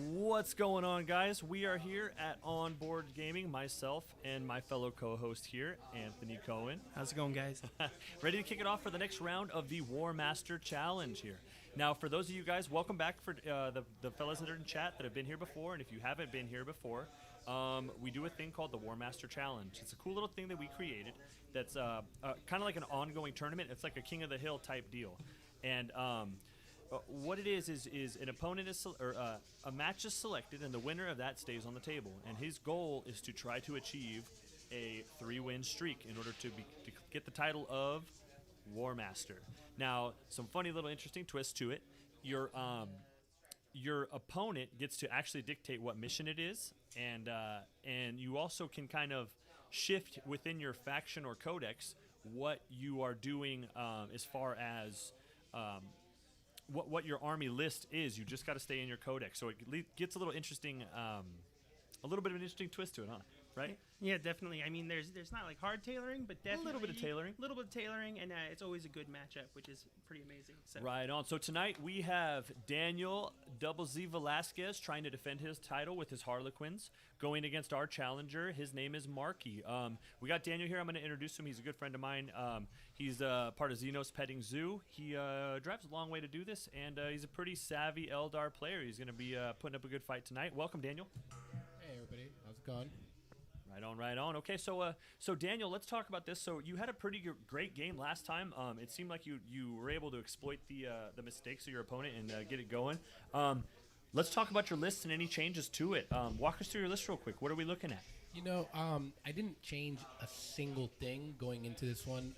What's going on, guys? We are here at Onboard Gaming, myself and my fellow co-host here, Anthony Cohen. How's it going, guys? Ready to kick it off for the next round of the Warmaster Challenge here. Now, for those of you guys, welcome back for the fellas that are in chat that have been here before, and if you haven't been here before, we do a thing called the Warmaster Challenge. It's a cool little thing that we created that's kind of like an ongoing tournament. It's like a King of the Hill type deal. And what it is an opponent a match is selected, and the winner of that stays on the table. And his goal is to try to achieve a 3-win streak in order to get the title of Warmaster. Now, some funny little interesting twists to it. Your opponent gets to actually dictate what mission it is, and you also can kind of shift within your faction or codex what you are doing as far as what your army list is. You just got to stay in your codex, so it gets a little interesting, a little bit of an interesting twist to it, huh? Right? Yeah, definitely. I mean, there's not like hard tailoring, but definitely A little bit of tailoring. A little bit of tailoring, and it's always a good matchup, which is pretty amazing. So. Right on. So tonight we have Daniel Double Z Velazqez trying to defend his title with his Harlequins, going against our challenger. His name is Marky. We got Daniel here. I'm going to introduce him. He's a good friend of mine. He's part of Xenos Petting Zoo. He drives a long way to do this, and he's a pretty savvy Aeldari player. He's going to be putting up a good fight tonight. Welcome, Daniel. Hey, everybody. How's it going? Right on, right on. Okay, so Daniel, let's talk about this. So you had a pretty great game last time. It seemed like you were able to exploit the mistakes of your opponent and get it going. Let's talk about your list and any changes to it. Walk us through your list real quick. What are we looking at? You know, I didn't change a single thing going into this one.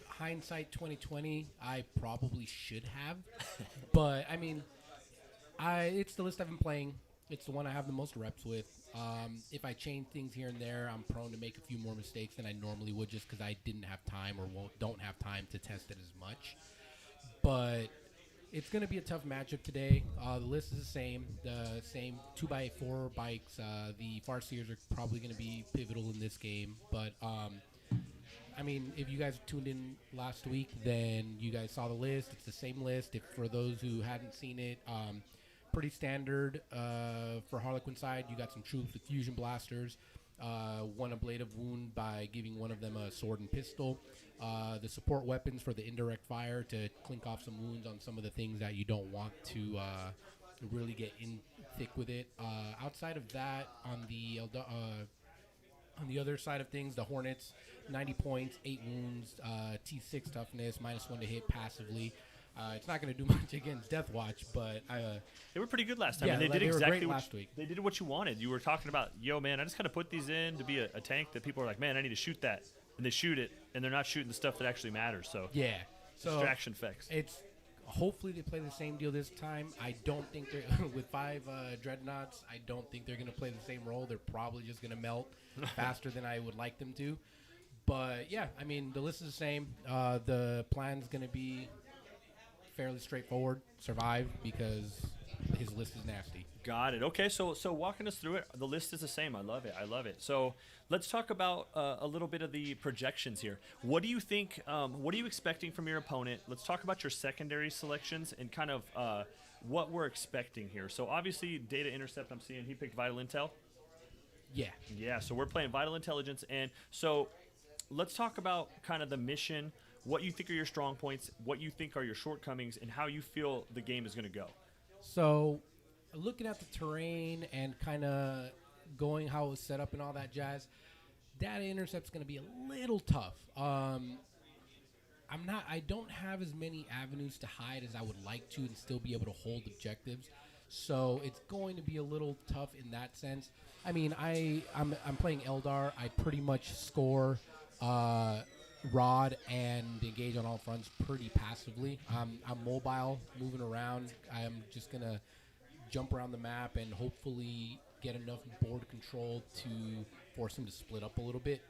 Hindsight 2020, I probably should have. But, I mean, it's the list I've been playing. It's the one I have the most reps with. If I change things here and there, I'm prone to make a few more mistakes than I normally would just because I didn't have time or don't have time to test it as much. But it's going to be a tough matchup today. The list is the same 2x4 bikes. The Farseers are probably going to be pivotal in this game. But, I mean, if you guys tuned in last week, then you guys saw the list. It's the same list. For those who hadn't seen it, pretty standard for Harlequin side. You got some troops with fusion blasters, one ablative wound by giving one of them a sword and pistol, the support weapons for the indirect fire to clink off some wounds on some of the things that you don't want to really get in thick with it. Outside of that, on the other side of things, the Hornets, 90 points, 8 wounds, T6 toughness, -1 to hit passively. It's not going to do much against Death Watch, but They were pretty good last time. Yeah, and they did they were exactly great last week. They did what you wanted. You were talking about, yo, man, I just kind of put these in to be a tank that people are like, man, I need to shoot that. And they shoot it, and they're not shooting the stuff that actually matters. So yeah, distraction effects. It's hopefully they play the same deal this time. I don't think they're with 5 dreadnoughts. I don't think they're going to play the same role. They're probably just going to melt faster than I would like them to. But yeah, I mean the list is the same. The plan's going to be fairly straightforward. Survive, because his list is nasty. Got it. Okay, so walking us through it, the list is the same. I love it. So let's talk about a little bit of the projections here. What do you think, what are you expecting from your opponent? Let's talk about your secondary selections and kind of what we're expecting here. So obviously, Data Intercept, I'm seeing he picked Vital Intel. Yeah, so we're playing Vital Intelligence. And so let's talk about kind of the mission, what you think are your strong points, what you think are your shortcomings, and how you feel the game is going to go. So, looking at the terrain and kind of going how it was set up and all that jazz, Data Intercept's going to be a little tough. I don't have as many avenues to hide as I would like to and still be able to hold objectives. So it's going to be a little tough in that sense. I mean, I'm playing Aeldari. I pretty much score rod and engage on all fronts pretty passively. I'm mobile, moving around. I'm just going to jump around the map and hopefully get enough board control to force him to split up a little bit.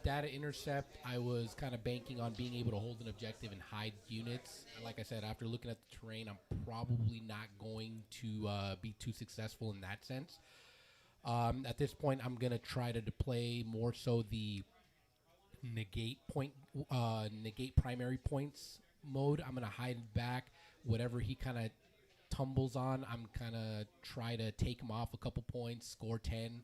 Data Intercept, I was kind of banking on being able to hold an objective and hide units. Like I said, after looking at the terrain, I'm probably not going to be too successful in that sense. At this point, I'm going to try to play more so the negate primary points mode. I'm going to hide back whatever he kind of tumbles on, I'm kind of try to take him off a couple points, score 10,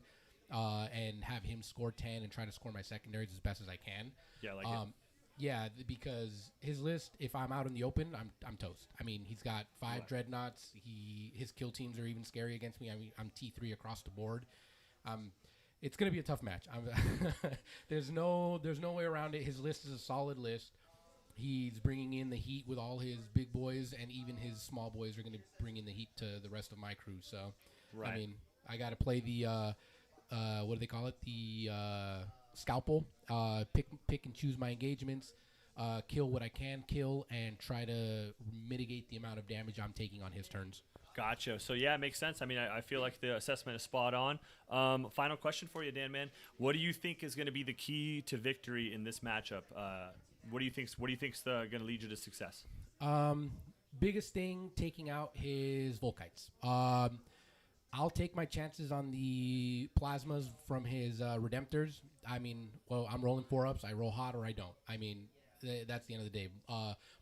and have him score 10 and try to score my secondaries as best as I can. Yeah, I like it. Yeah, because his list, if I'm out in the open, I'm toast. I mean, he's got 5 dreadnoughts. His kill teams are even scary against me. I mean, I'm T3 across the board. It's gonna be a tough match. There's no way around it. His list is a solid list. He's bringing in the heat with all his big boys, and even his small boys are gonna bring in the heat to the rest of my crew. So, I mean, I gotta play the what do they call it? The scalpel. Pick and choose my engagements. Kill what I can kill, and try to mitigate the amount of damage I'm taking on his turns. Gotcha. So yeah, it makes sense. I mean, I feel like the assessment is spot on. Final question for you, Dan, man. What do you think is going to be the key to victory in this matchup? What do you think's going to lead you to success? Biggest thing, taking out his Volkites. I'll take my chances on the plasmas from his Redemptors. I mean, well, I'm rolling 4-ups. I roll hot or I don't. I mean, that's the end of the day.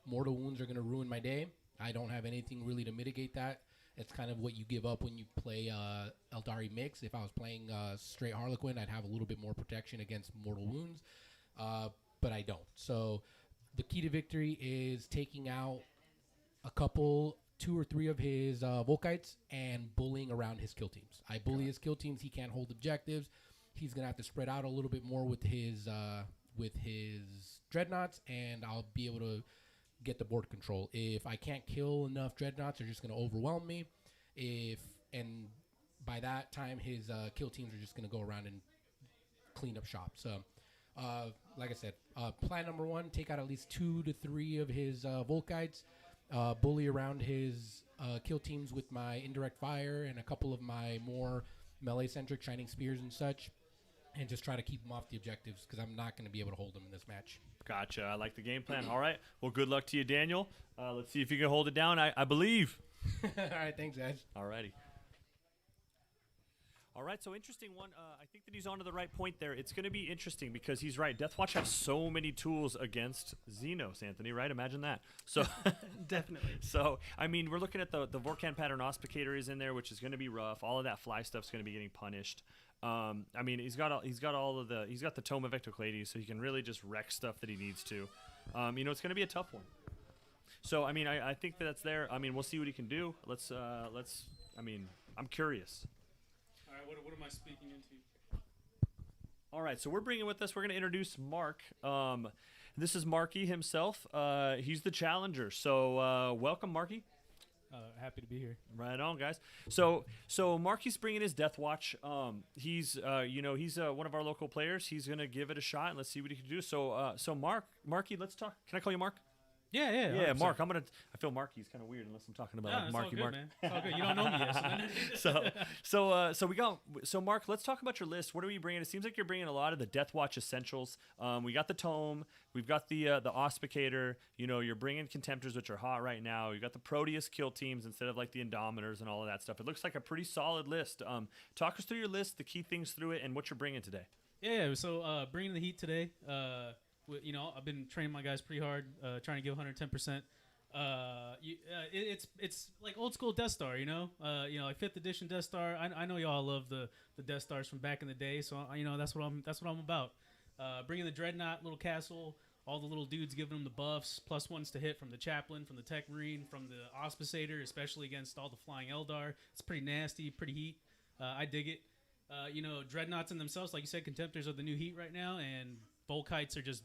Mortal wounds are going to ruin my day. I don't have anything really to mitigate that. It's kind of what you give up when you play Aeldari mix. If I was playing straight Harlequin, I'd have a little bit more protection against mortal wounds, but I don't. So the key to victory is taking out a couple, 2 or 3 of his Volkites and bullying around his kill teams. I bully his kill teams. He can't hold objectives. He's going to have to spread out a little bit more with his dreadnoughts, and I'll be able to get the board control. If I can't kill enough dreadnoughts, they're just going to overwhelm me. And by that time, his kill teams are just going to go around and clean up shop. So, like I said, plan number 1: take out at least 2 to 3 of his Volkites, bully around his kill teams with my indirect fire and a couple of my more melee-centric shining spears and such, and just try to keep him off the objectives because I'm not going to be able to hold him in this match. Gotcha. I like the game plan. All right. Well, good luck to you, Daniel. Let's see if you can hold it down. I believe. All right. Thanks, guys. All righty. All right, so interesting one. I think that he's on to the right point there. It's going to be interesting because he's right. Deathwatch has so many tools against Xenos, Anthony, right? Imagine that. So Definitely. So, I mean, we're looking at the Vorkan pattern Auspicator is in there, which is going to be rough. All of that fly stuff's going to be getting punished. I mean, he's got the Tome of Ectoclades, so he can really just wreck stuff that he needs to. It's going to be a tough one. So, I mean, I think that's there. I mean, we'll see what he can do. I'm curious. All right, what am I speaking into? All right, so we're bringing with us, we're going to introduce Mark. This is Marky himself. He's the challenger. So welcome, Marky. Happy to be here. Right on, guys. So Marky's bringing his Deathwatch. He's one of our local players. He's going to give it a shot, and let's see what he can do. So Marky, let's talk. Can I call you Mark? Yeah, Mark. I feel Marky's kind of weird unless I'm talking about like Marky Mark. Man. It's all good. You don't know me yet. So Mark, let's talk about your list. What are we bringing? It seems like you're bringing a lot of the Deathwatch essentials. We got the Tome. We've got the Auspicator. You're bringing Contemptors, which are hot right now. You got the Proteus kill teams instead of like the Indomitors and all of that stuff. It looks like a pretty solid list. Talk us through your list, the key things through it, and what you're bringing today. Yeah. So bringing the heat today. I've been training my guys pretty hard, trying to give 110%. It's like old school Death Star, like 5th edition Death Star. I know y'all love the Death Stars from back in the day, so that's what I'm about. Bringing the Dreadnought, little castle, all the little dudes giving them the buffs, +1s to hit from the Chaplain, from the Tech Marine, from the Auspicator, especially against all the flying Aeldar. It's pretty nasty, pretty heat. I dig it. Dreadnoughts in themselves, like you said, Contemptors are the new heat right now, and Volkites are just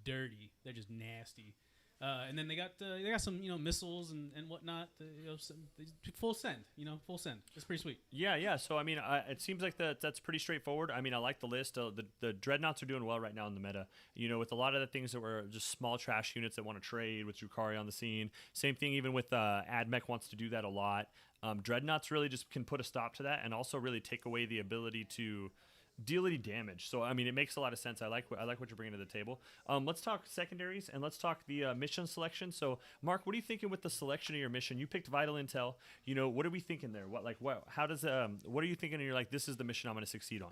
dirty. They're just nasty. And then they got some missiles and whatnot. Full send. Full send. It's pretty sweet. Yeah. So I mean, it seems like that's pretty straightforward. I mean, I like the list. The Dreadnoughts are doing well right now in the meta. With a lot of the things that were just small trash units that want to trade with Drukhari on the scene. Same thing even with AdMech wants to do that a lot. Dreadnoughts really just can put a stop to that and also really take away the ability to deal any damage. So I mean, it makes a lot of sense. I like what you're bringing to the table. Let's talk secondaries and let's talk the mission selection. So Mark, what are you thinking with the selection of your mission? You picked Vital Intel. What are we thinking there? What are you thinking? And you're like, this is the mission I'm going to succeed on.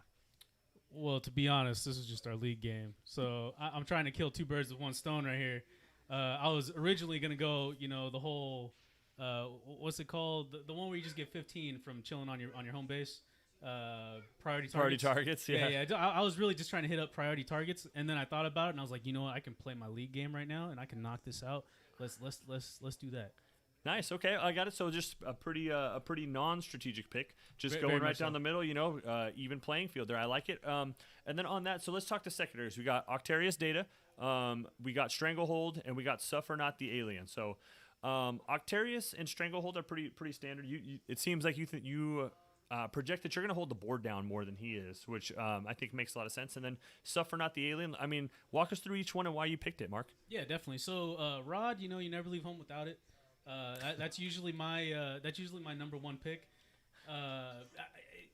Well, to be honest, this is just our league game. So I'm trying to kill 2 birds with 1 stone right here. I was originally going to go, the whole what's it called? The one where you just get 15 from chilling on your home base. Priority Priority targets. targets, yeah. I was really just trying to hit up priority targets, and then I thought about it, and I was like, you know what? I can play my league game right now, and I can knock this out. Let's do that. Nice. Okay, I got it. So just a pretty non-strategic pick, just Very going right much down so. the middle. Even playing field there. I like it. And then on that, so let's talk to secondaries. We got Octarius Data, we got Stranglehold, and we got Suffer Not the Alien. So Octarius and Stranglehold are pretty standard. It seems like you project that you're going to hold the board down more than he is, which I think makes a lot of sense. And then Suffer Not the Alien. I mean, walk us through each one and why you picked it, Mark. Yeah, definitely. So Rod, you never leave home without it. That's usually my number one pick.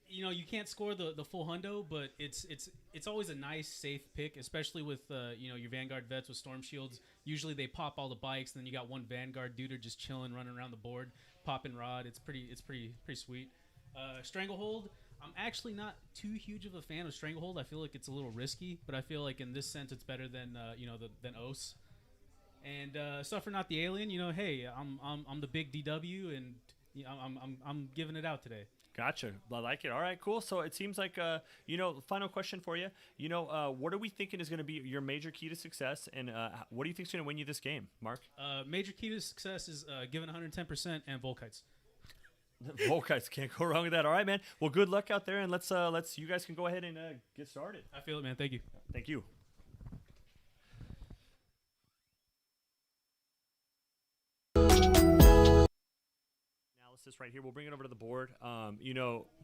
You can't score the full hundo, but it's always a nice safe pick, especially with your Vanguard vets with Storm Shields. Usually they pop all the bikes, and then you got one Vanguard dude just chilling, running around the board, popping Rod. It's pretty sweet. Stranglehold. I'm actually not too huge of a fan of Stranglehold. I feel like it's a little risky, but I feel like in this sense it's better than than Os. And Suffer Not the Alien. Hey, I'm the big DW, and I'm giving it out today. Gotcha. I like it. All right, cool. So it seems like, final question for you. What are we thinking is going to be your major key to success, and what do you think is going to win you this game, Mark? Major key to success is giving 110% and Volkites. Volkites, can't go wrong with that. All right, man. Well, good luck out there, and let's you guys can go ahead and get started. I feel it, man. Thank you. Thank you. Analysis right here. We'll bring it over to the board.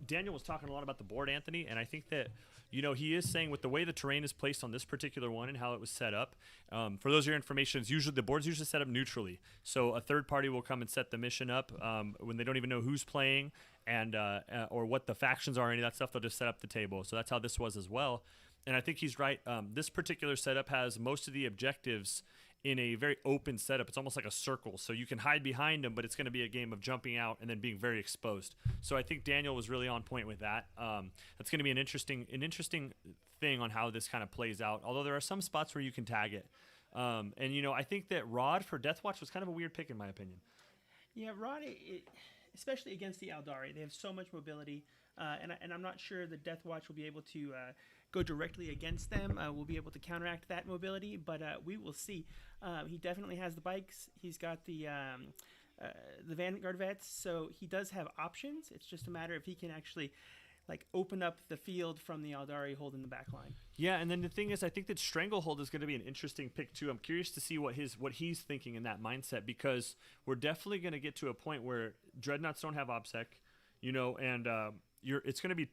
Daniel was talking a lot about the board, Anthony, and I think that he is saying with the way the terrain is placed on this particular one and how it was set up. For those of your information, the board's usually set up neutrally, so a third party will come and set the mission up when they don't even know who's playing and or what the factions are, any of that stuff. They'll just set up the table. So that's how this was as well. And I think he's right. This particular setup has most of the objectives in a very open setup. It's almost like a circle, so you can hide behind them, but it's going to be a game of jumping out and then being very exposed. So I think Daniel was really on point with that. That's going to be an interesting thing on how this kind of plays out, although there are some spots where you can tag it. I think that Rod for Deathwatch was kind of a weird pick in my opinion. Yeah, Rod, especially against the Aeldari, they have so much mobility, and I'm not sure the Deathwatch will be able to go directly against them. We'll be able to counteract that mobility, but we will see. He definitely has the bikes. He's got the Vanguard vets, so he does have options. It's just a matter if he can actually open up the field from the Aeldari holding the back line. Yeah, and then the thing is, I think that Stranglehold is going to be an interesting pick too. I'm curious to see what he's thinking in that mindset, because we're definitely going to get to a point where Dreadnoughts don't have OBSEC, and it's going to be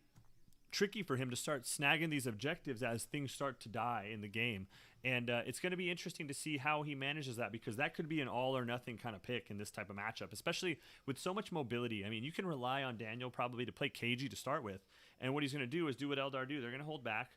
tricky for him to start snagging these objectives as things start to die in the game. And it's going to be interesting to see how he manages that, because that could be an all or nothing kind of pick in this type of matchup, especially with so much mobility. I mean, you can rely on Daniel probably to play cagey to start with. And what he's going to do is do what Aeldari do. They're going to hold back,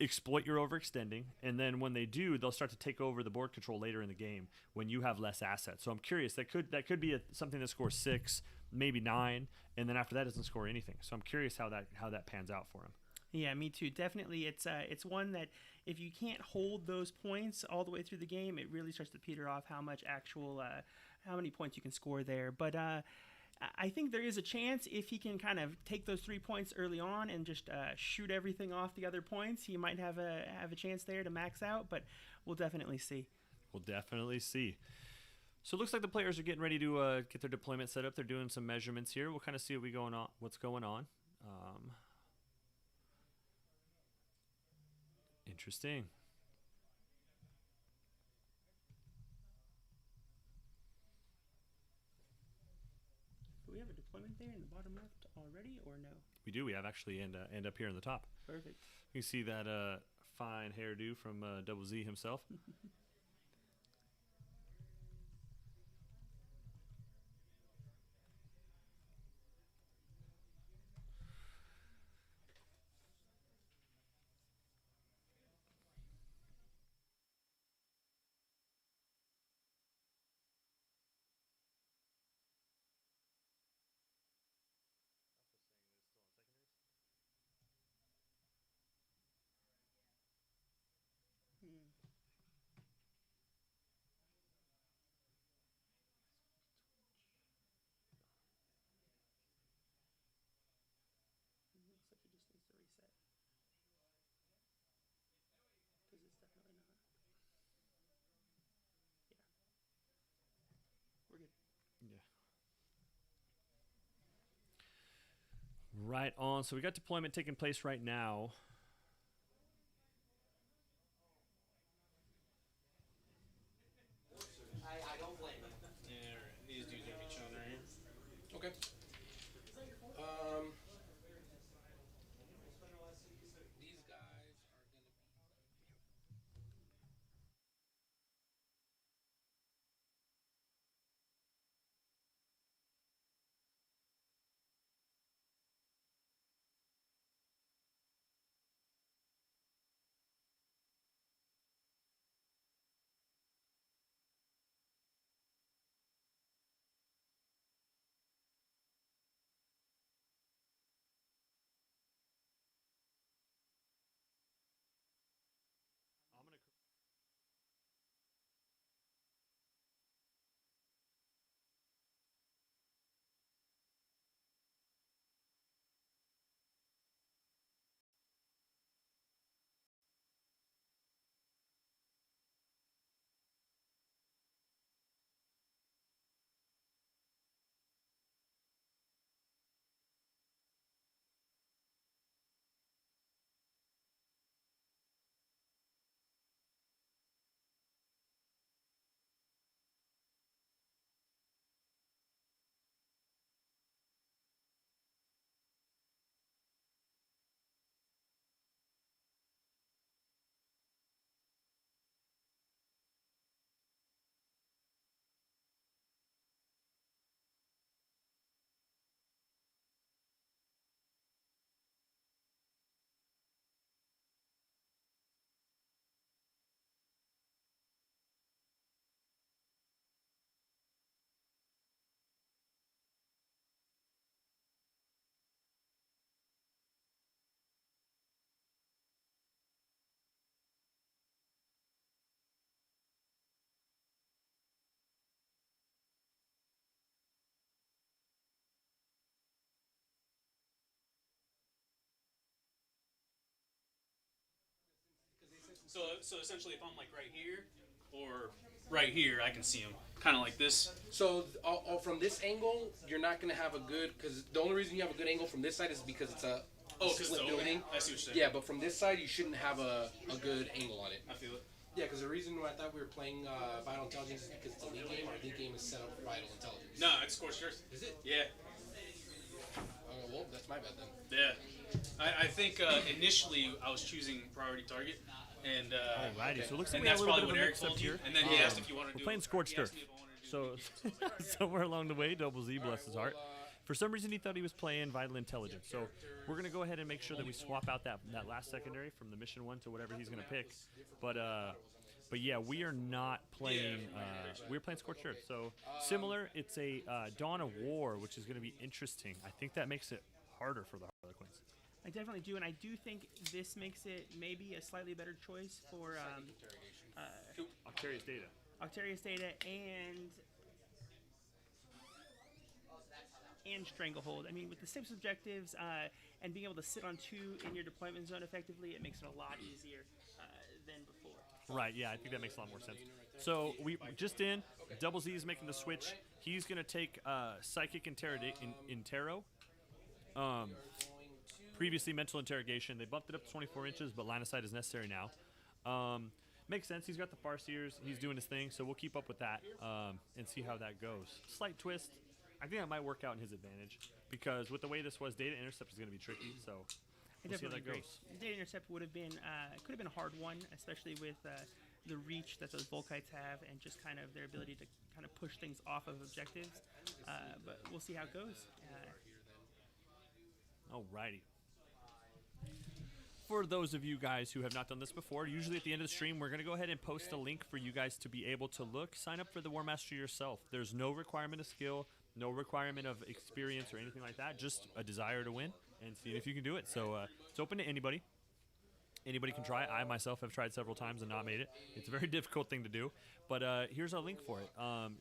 exploit your overextending, and then when they do, they'll start to take over the board control later in the game when you have less assets. So I'm curious, that could be something that scores 6, maybe 9, and then after that doesn't score anything. So I'm curious how that pans out for him. Yeah, me too. Definitely, it's one that if you can't hold those points all the way through the game, it really starts to peter off how many points you can score there. But I think there is a chance if he can kind of take those 3 points early on and just shoot everything off the other points, he might have a chance there to max out. But we'll definitely see. We'll definitely see. So it looks like the players are getting ready to get their deployment set up. They're doing some measurements here. We'll kind of see what's going on. Interesting. Do we have a deployment there in the bottom left already, or no? We do. We have actually end up here in the top. Perfect. You can see that fine hairdo from Double Z himself. Right on. So we got deployment taking place right now. I don't blame you. Yeah, these dudes are gonna be chilling right here. Okay. These guys are gonna So essentially, if I'm like right here or right here, I can see them. Kind of like this. So from this angle, you're not gonna have a good, because the only reason you have a good angle from this side is because it's a split building. I see what you're saying. Yeah, but from this side, you shouldn't have a good angle on it. I feel it. Yeah, because the reason why I thought we were playing Vital Intelligence is because it's a league game. Our league game is set up for Vital Intelligence. No, it's scorched earth. Is it? Yeah. Well, that's my bad then. Yeah. I think initially I was choosing priority target, and Alrighty, so it looks like and we have that's a little probably bit of a what Eric mix up told you. here. And then he asked if you wanted to We're do. playing Scorched Earth. He asked me if I wanted to do So somewhere along the way, Double Z, bless his heart. For some reason, he thought he was playing Vital Intelligence. So we're going to go ahead and make sure that we swap out that last secondary from the mission one to whatever he's going to pick. But yeah, we are not playing. We're playing Scorched Earth. So similar, it's a Dawn of War, which is going to be interesting. I think that makes it harder for the Harlequins. I definitely do, and I do think this makes it maybe a slightly better choice for Octarius Data. Octarius Data and Stranglehold. I mean, with the six objectives and being able to sit on two in your deployment zone effectively, it makes it a lot easier than before. Right, yeah, I think that makes a lot more sense. So we just in, Double Z is making the switch. He's going to take Psychic Interro. Previously Mental Interrogation. They bumped it up to 24 inches, but line of sight is necessary now. Makes sense. He's got the Farseers. He's doing his thing, so we'll keep up with that and see how that goes. Slight twist. I think that might work out in his advantage because with the way this was, Data Intercept is going to be tricky, so we'll see how that goes. Data Intercept would have been could have been a hard one, especially with the reach that those Volkites have and just kind of their ability to kind of push things off of objectives. But we'll see how it goes. Alrighty. For those of you guys who have not done this before, usually at the end of the stream, we're going to go ahead and post a link for you guys to be able to sign up for the Warmaster yourself. There's no requirement of skill, no requirement of experience or anything like that, just a desire to win and seeing if you can do it. So it's open to anybody. Anybody can try. I myself have tried several times and not made it. It's a very difficult thing to do, but here's our link for it.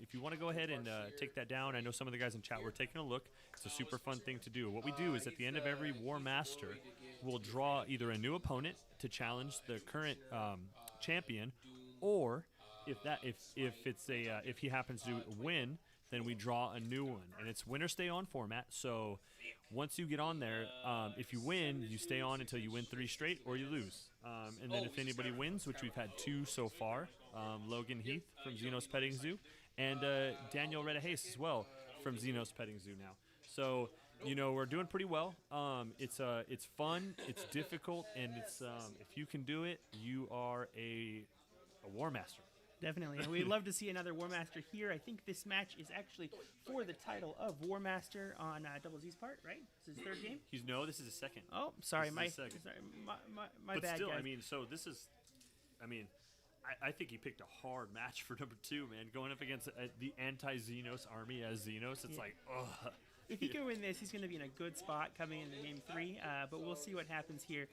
If you want to go ahead and take that down, I know some of the guys in chat were taking a look. It's a super fun thing to do. What we do is at the end of every War Master, we'll draw either a new opponent to challenge the current champion, or if he happens to win, then we draw a new one, and it's winner stay on format. So once you get on there, if you win, you stay on until you win 3 straight, or you lose. And then if anybody wins, which we've had 2 so far, Logan Heath from Xenos Petting Zoo, and Daniel Redahace as well from Xenos Petting Zoo now. So we're doing pretty well. It's fun, it's difficult, and it's if you can do it, you are a Warmaster. Definitely. And we'd love to see another Warmaster here. I think this match is actually for the title of Warmaster on Double Z's part, right? This is his 3rd game? This is his 2nd. Oh, sorry. This My is his 2nd. sorry, my But bad, still, guys. this is, I think he picked a hard match for number 2, man. Going up against the anti-Xenos army as Xenos, it's like, ugh. If he can win this, he's going to be in a good spot coming into game 3, but we'll see what happens here.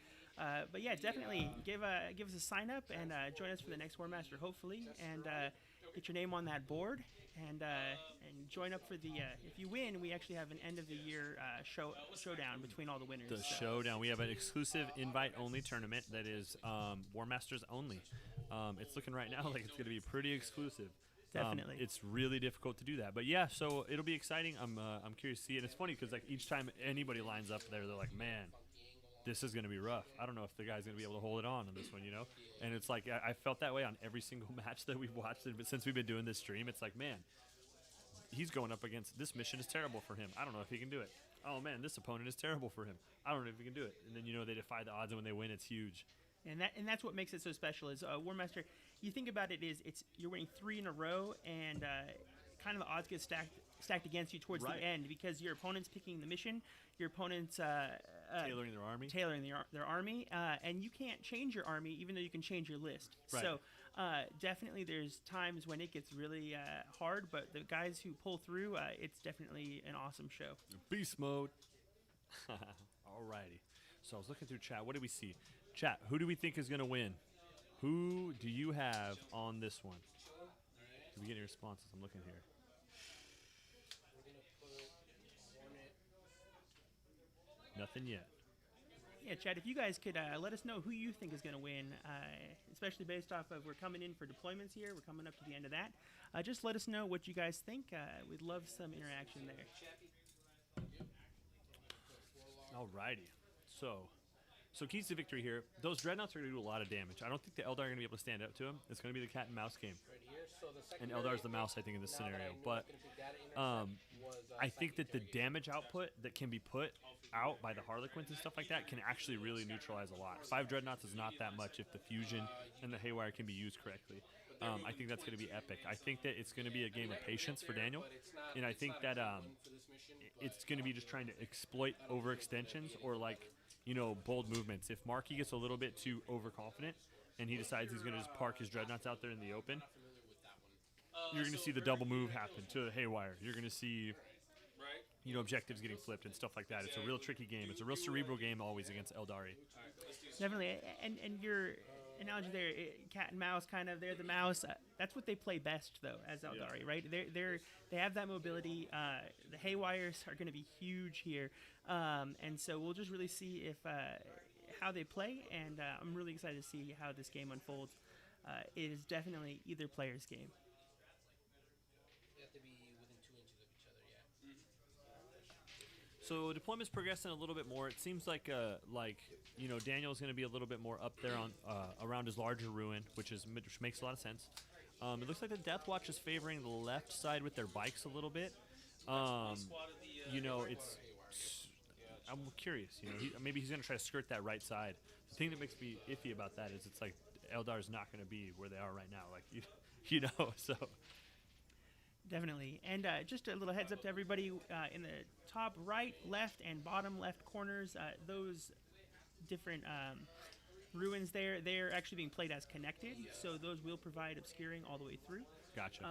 But yeah, definitely give us a sign up and join us for the next Warmaster, hopefully, and get your name on that board and join up for the. If you win, we actually have an end of the year showdown between all the winners. The showdown. We have an exclusive invite-only tournament that is Warmasters only. It's looking right now like it's going to be pretty exclusive. Definitely. It's really difficult to do that. But yeah, so it'll be exciting. I'm curious to see it. It's funny because like each time anybody lines up there, they're like, man, this is going to be rough. I don't know if the guy's going to be able to hold it on this one, And it's like I felt that way on every single match that we've watched. But since we've been doing this stream, it's like, man, he's going up against this mission is terrible for him. I don't know if he can do it. Oh man, this opponent is terrible for him. I don't know if he can do it. And then they defy the odds, and when they win, it's huge. And that's what makes it so special is Warmaster. You think about it, you're winning 3 in a row, and kind of the odds get stacked against you towards the end because your opponent's picking the mission, your opponent's tailoring their army, and you can't change your army even though you can change your list. Right. So definitely there's times when it gets really hard, but the guys who pull through, it's definitely an awesome show. Beast mode. Alrighty. So I was looking through chat. What did we see? Chat, who do we think is going to win? Who do you have on this one? Did we get any responses? I'm looking here. Nothing yet. Yeah, Chad, if you guys could let us know who you think is going to win, especially based off of we're coming in for deployments here. We're coming up to the end of that. Just let us know what you guys think. We'd love some interaction there. Alrighty. So keys to victory here. Those dreadnoughts are going to do a lot of damage. I don't think the Eldar are going to be able to stand up to them. It's going to be the cat and mouse game. And Eldar's the mouse, I think, in this scenario. But I think that the damage output that can be put out by the Harlequins and stuff like that can actually really neutralize a lot. 5 dreadnoughts is not that much if the fusion and the haywire can be used correctly. I think that's going to be epic. I think that it's going to be a game of patience for Daniel. And I think that it's going to be just trying to exploit overextensions or bold movements. If Marky gets a little bit too overconfident and he decides he's going to just park his dreadnoughts out there in the open, you're going to see the double move happen to the haywire. You're going to see objectives getting flipped and stuff like that. It's a real tricky game. It's a real cerebral game always against Aeldari. Definitely. And your analogy there, cat and mouse kind of, they're the mouse. That's what they play best, though, as Aeldari, right? They have that mobility. The haywires are going to be huge here. And so we'll just really see if how they play, and I'm really excited to see how this game unfolds. It is definitely either player's game. You have to be within 2 inches of each other, yeah. So deployment's progressing a little bit more. It seems like Daniel's going to be a little bit more up there on around his larger ruin, which makes a lot of sense. It looks like the Death Watch is favoring the left side with their bikes a little bit. I'm curious. Maybe he's going to try to skirt that right side. The thing that makes me iffy about that is it's like Eldar's not going to be where they are right now. So. Definitely. And just a little heads up to everybody, in the top right, left, and bottom left corners, those different ruins there, they're actually being played as connected, so those will provide obscuring all the way through. Gotcha.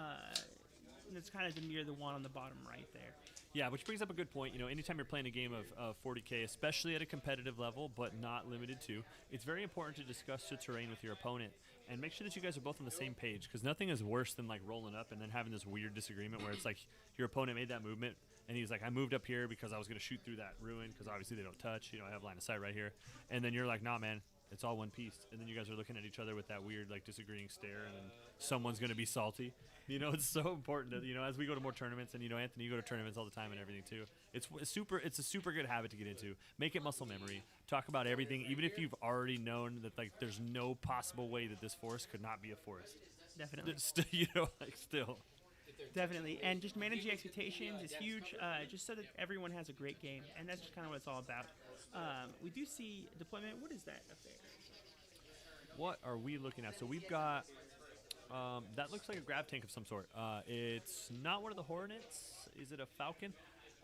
And it's kind of to mirror the one on the bottom right there. Yeah, which brings up a good point. Anytime you're playing a game of 40K, especially at a competitive level, but not limited to, it's very important to discuss the terrain with your opponent and make sure that you guys are both on the same page, because nothing is worse than rolling up and then having this weird disagreement where it's like your opponent made that movement and he's like, I moved up here because I was going to shoot through that ruin because obviously they don't touch. I have line of sight right here. And then you're like, nah, man, It's all one piece, and then you guys are looking at each other with that weird, like, disagreeing stare, and then someone's gonna be salty. You know, it's so important that, you know, as we go to more tournaments, and you know, Anthony, you go to tournaments all the time and everything too. It's a super good habit to get into. Make it muscle memory. Talk about everything, even if you've already known that, like, there's no possible way that this forest could not be a forest. Definitely. You know, like, still. Definitely, and just managing expectations is huge, just so that everyone has a great game, and that's just kind of what it's all about. We do see deployment. What is that up there? What are we looking at? So we've got, that looks like a grab tank of some sort. It's not one of the Hornets. Is it a Falcon?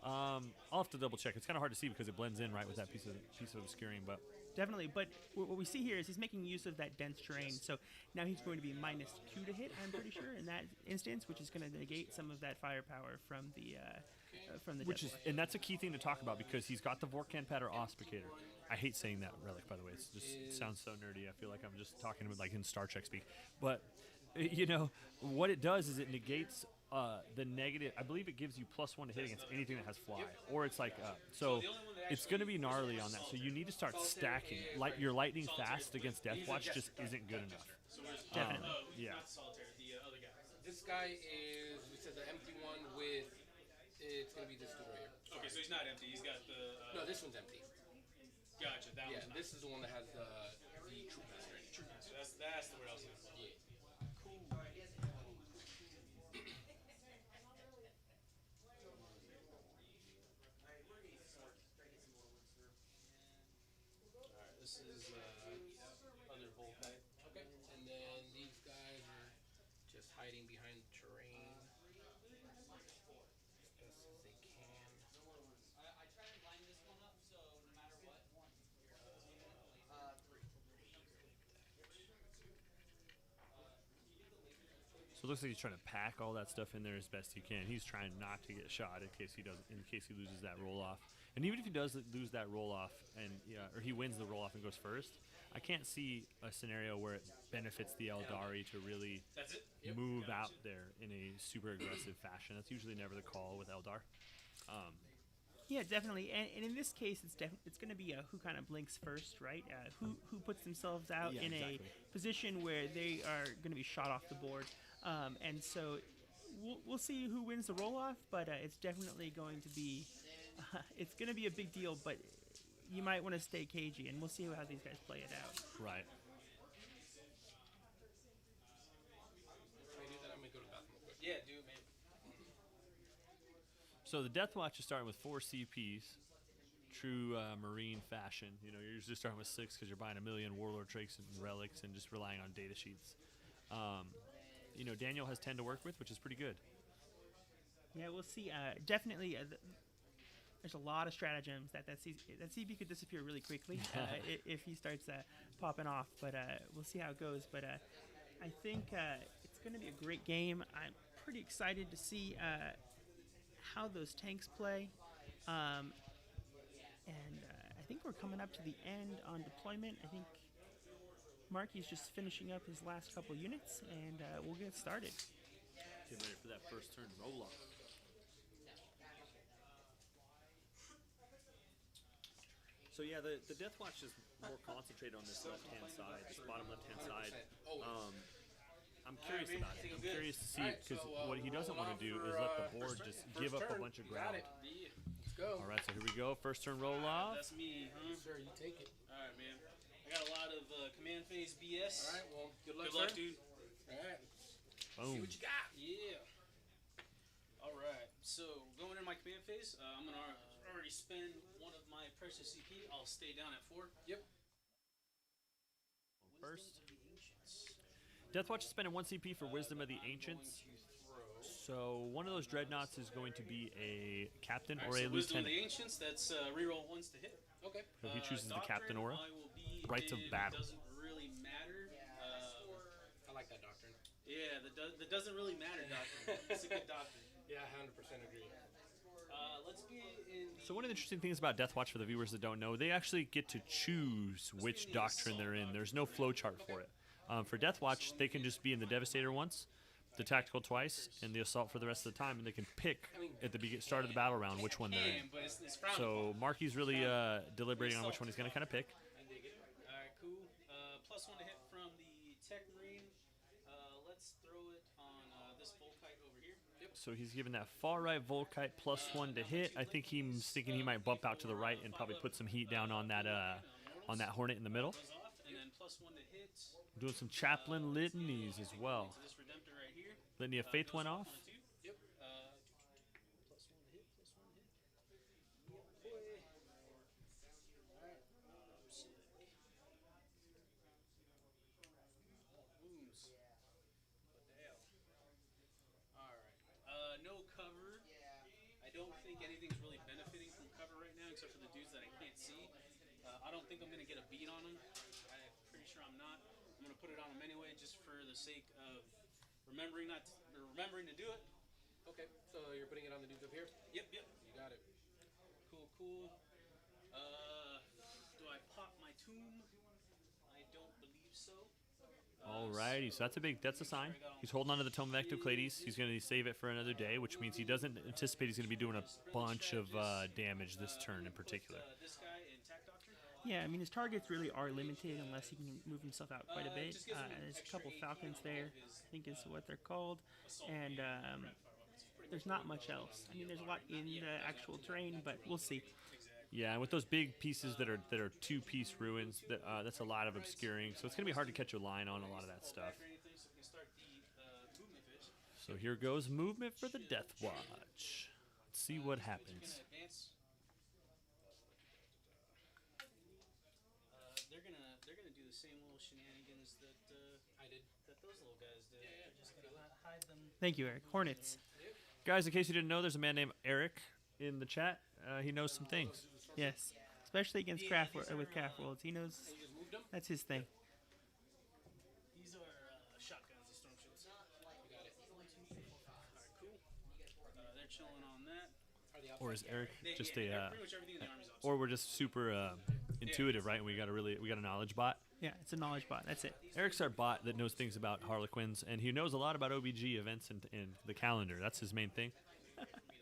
I'll have to double check. It's kind of hard to see because it blends in right with that piece of obscuring, but. Definitely, but what we see here is he's making use of that dense terrain. So now he's going to be -2 to hit, I'm pretty sure, in that instance, which is going to negate some of that firepower from the And that's a key thing to talk about because he's got the Vorkan Pad or Auspicator. I hate saying that relic, by the way. It sounds so nerdy. I feel like I'm just talking about like in Star Trek speak. But you know what it does is it negates the negative. I believe it gives you +1 to hit against anything that has fly, or it's like so. It's going to be gnarly on that. So you need to start stacking. Your lightning fast against Deathwatch just isn't good enough. Definitely. Yeah. This guy is, we said the empty one with, it's going to be this dude right here. Okay, so he's not empty. He's got the. No, this one's empty. Gotcha. That Yeah, one's not. this is the one that has the Troop Master. True. So that's the word I was looking for. Yeah. This is other Volkai. Okay. And then these guys are just hiding behind the terrain as best as they can. So it looks like he's trying to pack all that stuff in there as best he can. He's trying not to get shot in case he loses that roll off. And even if he does lose that roll off, or he wins the roll off and goes first, I can't see a scenario where it benefits the Aeldari to really move out there in a super aggressive fashion. That's usually never the call with Eldar. Yeah, definitely. And in this case, it's going to be who kind of blinks first, right? Who puts themselves out in a position where they are going to be shot off the board. And so we'll see who wins the roll off, but it's definitely going to be it's going to be a big deal. But you might want to stay cagey, and we'll see how these guys play it out. Right. Yeah, do it, man. So the Death Watch is starting with 4 CPs, true Marine fashion. You know, you're usually starting with 6 because you're buying a million Warlord traits and relics and just relying on data sheets. You know, Daniel has 10 to work with, which is pretty good. Yeah, we'll see. Definitely, there's a lot of stratagems that CP could disappear really quickly if he starts popping off. But we'll see how it goes. But I think it's going to be a great game. I'm pretty excited to see how those tanks play. And I think we're coming up to the end on deployment. I think Marky's just finishing up his last couple units, and we'll get started. Get ready for that first turn roll off. So yeah, the Death Watch is more concentrated on this left-hand side, this bottom left-hand side. I'm curious about it. I'm curious to see because what he doesn't want to do is let the board just give up a bunch of ground. Let's go. All right, so here we go. First turn roll off. That's me, huh? Sir, you take it. All right, man. I got a lot of command phase BS. All right, well, good luck, Good luck, sir. dude. All right. Boom. See what you got. Yeah. All right. So going in my command phase, I'm gonna already spend one of my precious CP. I'll stay down at 4. Yep. First. Death Watch is spending 1 CP for Wisdom of the Ancients. So one of those dreadnoughts is going to be a captain or a so Wisdom of lieutenant. the Ancients, that's reroll 1s to hit. Okay. So he chooses the captain Doctrine, aura. I will be Rights of in battle. Doesn't really matter. I like that doctrine. Yeah, the doesn't really matter doctrine. It's a good doctrine. Yeah, 100% agree. Let's be in the So one of the interesting things about Death Watch for the viewers that don't know, they actually get to choose which doctrine they're in. There's no flowchart for it. For Death Watch, they can just be in the Devastator once, the Tactical twice, and the Assault for the rest of the time, and they can pick at the start of the battle round which one they're in. but it's frowned So Marky's really deliberating on which one he's going to kind of pick. upon. Alright, cool. So he's giving that far right Volkite +1 to hit. I think he's thinking he might bump out to the right and probably put some heat down on that Hornet in the middle. And then +1 to hit. Doing some chaplain litanies as well. So this Redemptor right here. Litany of Faith went off. Yep. +1 to hit. +1 to hit. Yeah, boy. All right. Sick. Wounds. What the hell? All right. No cover. I don't think anything's really benefiting from cover right now, except for the dudes that I can't see. I don't think I'm gonna get a beat on them. I'm pretty sure I'm not. I'm gonna put it on them anyway, just for the sake of remembering to do it. Okay, so you're putting it on the dudes up here? Yep. You got it. Cool. Do I pop my tomb? I don't believe so. Alrighty, so that's a sign. He's holding on to the Tome of Ectoclades. He's going to save it for another day, which means he doesn't anticipate he's going to be doing a bunch of damage this turn in particular. This guy in Tac Doctor? Yeah, I mean, his targets really are limited unless he can move himself out quite a bit. There's a couple Falcons there, I think is what they're called. And there's not much else. I mean, there's a lot in the actual terrain, but we'll see. Yeah, and with those big pieces that are two-piece ruins, that's a lot of obscuring. So it's going to be hard to catch a line on a lot of that stuff. So here goes movement for the Death Watch. Let's see what happens. They're gonna do the same little shenanigans that those little guys did. They're just gonna hide them. Thank you, Eric. Hornets. Guys, in case you didn't know, there's a man named Eric in the chat. He knows some things. Yes, especially against with Craft Worlds. He knows that's his thing. These are shotguns, the storm shields. You got it. Alright, cool. They're chilling on that. Or is Eric just pretty much everything in the army's up. or we're just super intuitive, right? And we got a knowledge bot. Yeah, it's a knowledge bot. That's it. Eric's our bot that knows things about Harlequins, and he knows a lot about OBG events and the calendar. That's his main thing.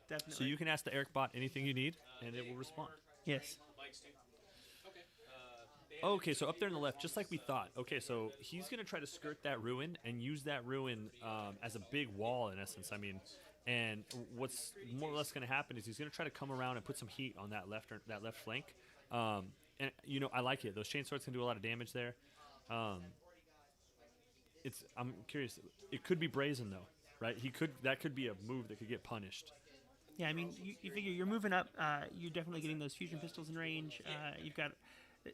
Definitely. So you can ask the Eric bot anything you need, and it will respond. Yes. Okay, so up there on the left, just like we thought. Okay, so he's going to try to skirt that ruin and use that ruin as a big wall, in essence. I mean, and what's more or less going to happen is he's going to try to come around and put some heat on that left flank. And, I like it. Those chain swords can do a lot of damage there. I'm curious. It could be brazen, though, right? That could be a move that could get punished. Yeah, I mean, you figure you're moving up. You're definitely getting those fusion pistols in range. You've got.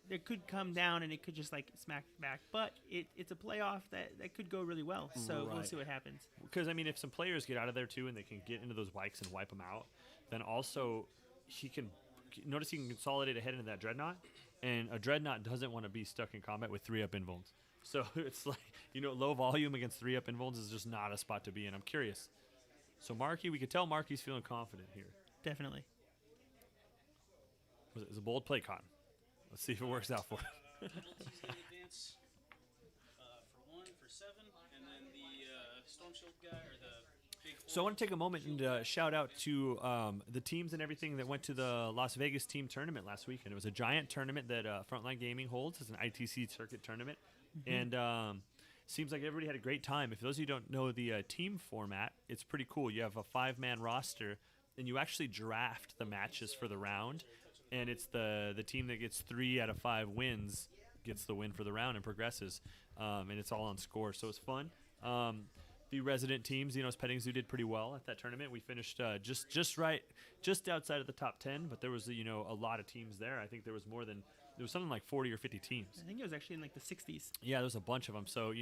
It could come down and it could just smack back, but it's a playoff that could go really well. So we'll see what happens. Because I mean, if some players get out of there too and they can get into those bikes and wipe them out, then also he can consolidate ahead into that dreadnought, and a dreadnought doesn't want to be stuck in combat with 3-up invulns. So it's low volume against 3-up invulns is just not a spot to be in. I'm curious. So Marky, we could tell Marky's feeling confident here. Definitely. It's a bold play, Cotton. Let's see if it works out for him. Advance for 1 for 7, and then the storm shield guy or the big. So I want to take a moment and shout out to the teams and everything that went to the Las Vegas team tournament last weekend. It was a giant tournament that Frontline Gaming holds. It's an ITC circuit tournament, and seems like everybody had a great time. If those of you don't know the team format, it's pretty cool. You have a 5-man roster, and you actually draft the matches for the round. And it's the team that gets 3 out of 5 wins gets the win for the round and progresses. And it's all on score, so it's fun. The resident teams, Petting Zoo did pretty well at that tournament. We finished just outside of the top 10, but there was a lot of teams there. I think there was something like 40 or 50 teams. I think it was actually in the 60s. Yeah, there was a bunch of them. So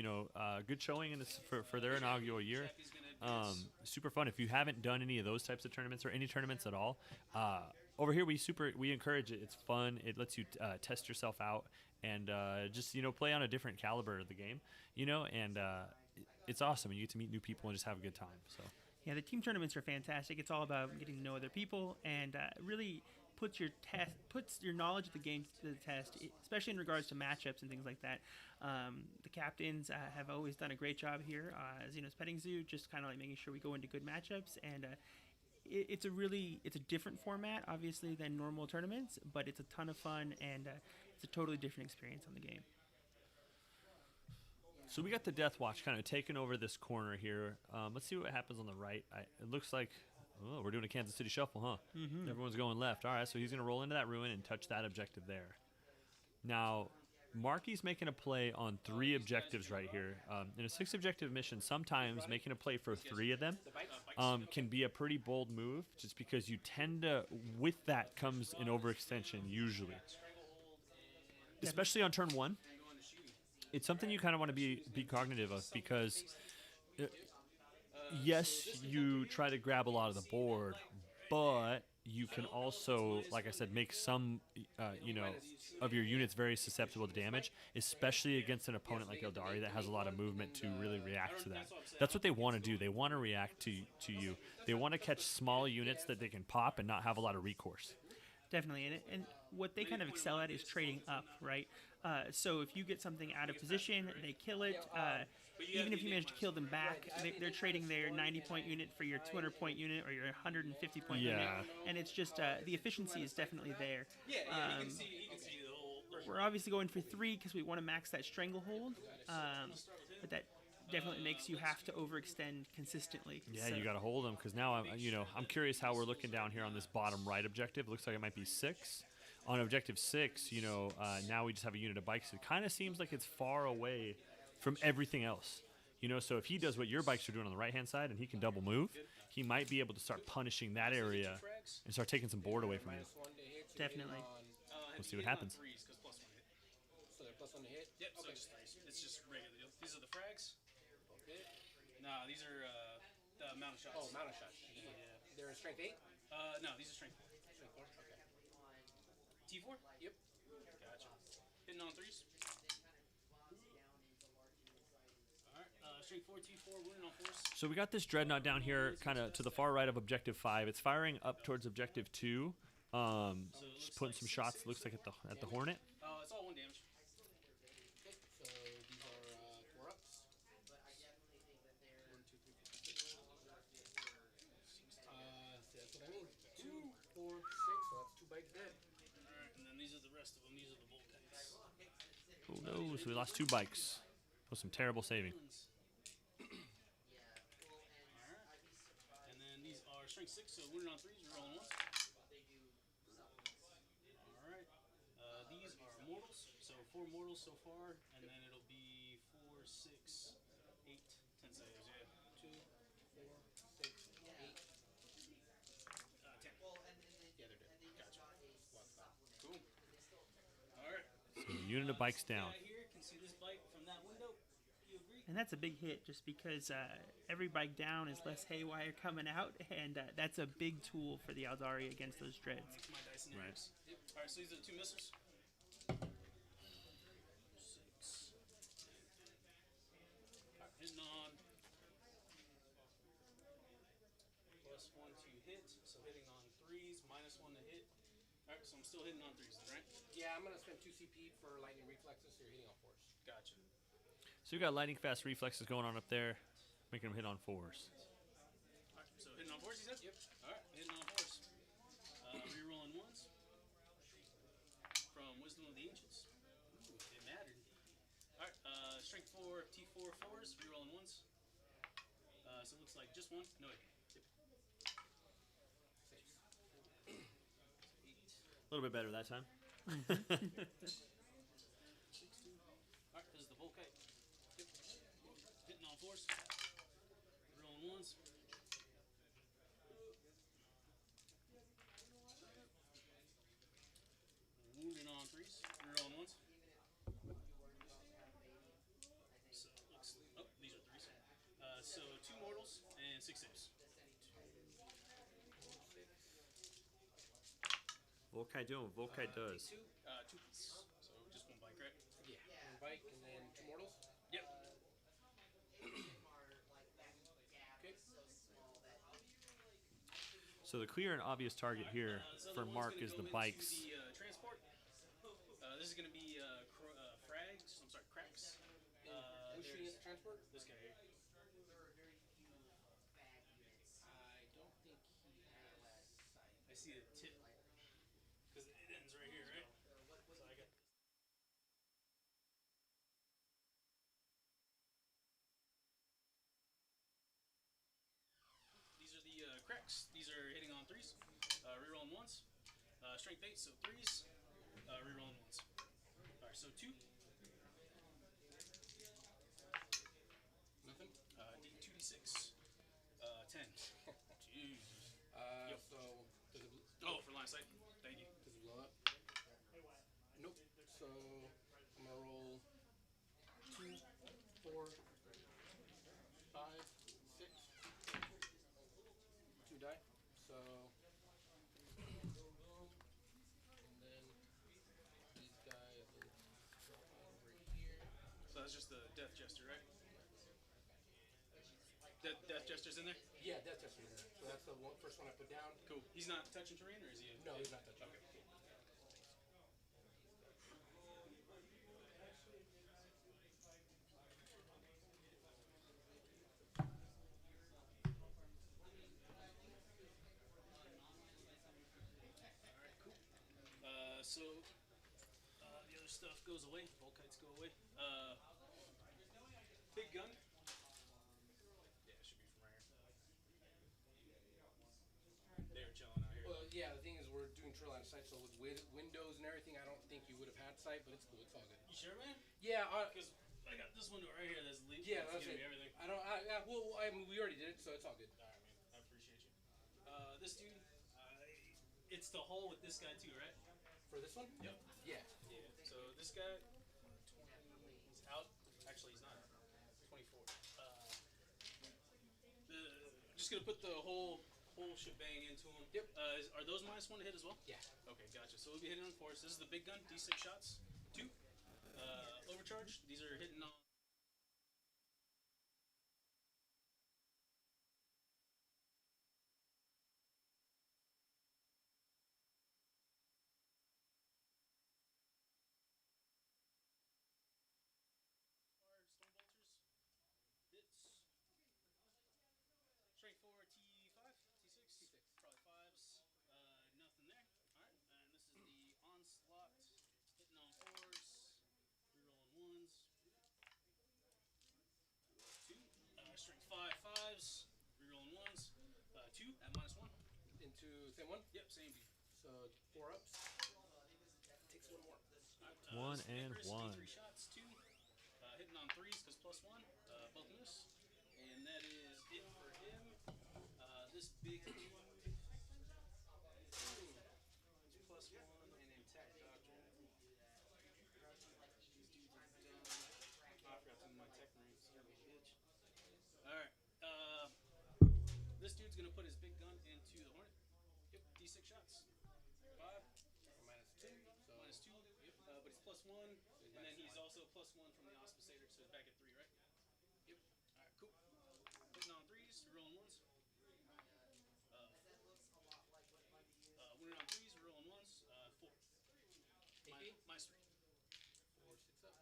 good showing in this for their inaugural year. Super fun. If you haven't done any of those types of tournaments or any tournaments at all, over here we encourage it. It's fun. It lets you test yourself out and just play on a different caliber of the game. And it's awesome. And you get to meet new people and just have a good time. So yeah, the team tournaments are fantastic. It's all about getting to know other people and really puts your knowledge of the game to the test, especially in regards to matchups and things like that. The captains have always done a great job here. Xenos Petting Zoo, just kind of making sure we go into good matchups, and it's a different format, obviously, than normal tournaments, but it's a ton of fun, and it's a totally different experience on the game. So we got the Death Watch kind of taking over this corner here. Let's see what happens on the right. It looks like we're doing a Kansas City shuffle, huh? Everyone's going left. All right, so he's going to roll into that ruin and touch that objective there. Now, Marky's making a play on 3 objectives right here. In a 6-objective mission, sometimes making a play for 3 of them can be a pretty bold move, just because you tend to, with that comes an overextension usually. Especially on turn 1. It's something you kind of want to be cognitive of, because yes, you try to grab a lot of the board, but you can also, like I said, make some, of your units very susceptible to damage, especially against an opponent like Aeldari that has a lot of movement to really react to that. That's what they want to do. They want to react to you. They want to catch small units that they can pop and not have a lot of recourse. Definitely, and what they kind of excel at is trading up, right? So if you get something out of position, they kill it. Even if you manage to kill them back, they're trading their 90-point unit for your 200-point unit or your 150-point unit, and it's just the efficiency is definitely there. We're obviously going for 3 because we want to max that stranglehold, but that definitely makes you have to overextend consistently. Yeah, so you got to hold them, because now I'm curious how we're looking down here on this bottom right objective. It looks like it might be 6. On objective 6, now we just have a unit of bikes. It kind of seems like it's far away from everything else. So if he does what your bikes are doing on the right-hand side and he can double move, he might be able to start punishing that area and start taking some board away from you. Definitely. We'll see what happens. So they're +1 to hit? Yep, so just 3s. It's just regular. These are the frags. Nah, these are the amount of shots. Oh, amount of shots. Yeah. They're in strength 8? No, these are strength 4. Strength 4? Okay. T4? Yep. Gotcha. Hitting on 3s. Alright, strength 4, T4, wounding on 4s. So we got this Dreadnought down here kind of to the far right of objective 5. It's firing up towards objective 2. Just putting some shots, looks like at the Hornet. It's all 1 damage. Okay, so these are 4 ups. 1, 2, 3, 4, 6. That's what I mean. 2, 4, 6. So that's 2 bikes dead. Alright, and then these are the rest of them. These are the Volkites. Oh no, so we lost 2 bikes. That was some terrible saving. Alright. And then these are strength 6, so wounded on 3s, we're rolling 1s. Alright. These are mortals, so 4 mortals so far, and then it'll be 4, 6, 8, 10 saves, yeah. 2, 4, 6, 8. 10. Yeah, they're dead. Gotcha. Cool. Alright. So unit of bikes down. Here can see this bike from that window. You agree? And that's a big hit, just because every bike down is less haywire coming out, and that's a big tool for the Aeldari against those dreads. Mix my dice and Right. arrows. Yep. Alright, so these are the 2 missiles. 6. Alright, hitting on. +1 to hit, so hitting on 3s, -1 to hit. Alright, so I'm still hitting on 3s, right? Yeah, I'm going to spend 2 CP for lightning reflexes, so you're hitting on 4s. Gotcha. So we got lightning fast reflexes going on up there, making them hit on 4s. Alright, so hitting on 4s, you said? Yep. Alright, hitting on 4s. Rerolling 1s. From Wisdom of the Ancients. Ooh, it mattered. Alright, strength 4, T4, 4s, rerolling 1s. So it looks like just 1. No, wait. Yep. 8. A little bit better that time. Alright, this is the Volkite. Yep. Hitting on 4s. Rolling 1s. Wounding on 3s. Rerolling 1s. So looks. Oh, these are 3s. So 2 mortals and 6 saves. Volkite doing what Volkite does. 2 piece. So just 1 bike, right? Yeah. 1 bike and then 2 mortals. Yep. Okay. So the clear and obvious target here This other for one's Mark gonna is go the into bikes. The, transport. This is going to be frags. I'm sorry, cracks. Who's shooting at the transport? This guy here. I don't think he has sight. I see the tip. Because it ends right here, right? So I got 6. These are hitting on 3s. Rerolling 1s. Strength 8, so 3s. Rerolling 1s. Alright, so 2. Nothing. D2d6. 10. Jesus. Yep. So does it Oh, for line of sight. Thank you. does it blow up? Nope. So I'm gonna roll 2, 4, 5, 6. 2 die. So and then these guys will over here. So that's just the Death Jester, right? Death Jester's in there? Yeah, that's just here. So that's the first one I put down. Cool. He's not touching terrain, or is he? No, he's not touching. Okay. Alright, cool. So the other stuff goes away. Volkites go away. Big gun. Yeah, it should be from right here. They're chilling out here. Well, yeah, the thing is we're doing trail line of sight, so with windows and everything, I don't think you would have had sight, but it's cool. It's all good. You sure, man? Yeah, Because I got this window right here that's leaking. yeah, It's that's giving it. me everything. I mean, we already did it, so it's all good. Alright, man. I appreciate you. This dude, it's the hole with this guy too, right? For this one? Yep. Yeah. Yeah. So this guy, 20, he's out. Actually, he's not out. 24. Just gonna put the whole shebang into him. Yep. Are those -1 to hit as well? Yeah. Okay, gotcha. So we'll be hitting on 4. So this is the big gun, D6 shots. 2. Overcharge. These are hitting on. Storm bolters. Hits. Strength 4, T5, T6. Probably 5s. Nothing there. Alright, and this is the onslaught. Hitting on 4s. Rerolling 1s. 2. Strength 5, 5s. Rerolling 1s. 2 at -1. Into same one? Yep, same dude. So 4 ups. Takes one more. One This is and Icarus, one. D3 shots, 2. Hitting on 3s because +1. Both miss. And that is it for him. This big dude. He's +1 and intact doctrine. These dudes are done. Oh, I forgot to move my tech marines. Son of a bitch. Alright. This dude's gonna put his big gun into the Hornet. Yep, D6 shots. 5. -2. So -2. Yep. But he's +1. And then he's also +1 from the Auspicator, so he's back at 3, right? Yep. Alright, cool. Hitting on 3s, rolling 1s. Winning on 3s, rolling 1s. 4. AP? Minus 3. 4, 6 up.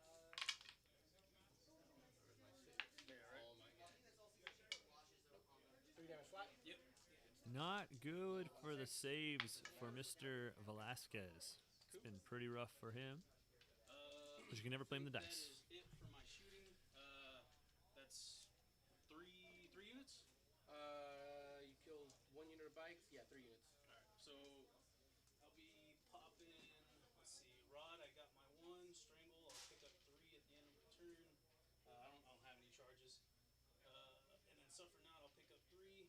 Where's my 6? There, right? Oh my god. 3 damage flat? Yep. Not good for the saves for Mr. Velazqez. It's been pretty rough for him. But you can never blame the That dice. is it for my shooting. That's 3 units. You killed 1 unit of bikes? Yeah, 3 units. Alright, so I'll be popping. Let's see, Rod. I got my 1. Strangle. I'll pick up 3 at the end of the turn. I don't have any charges. And then Suffer Not. I'll pick up 3.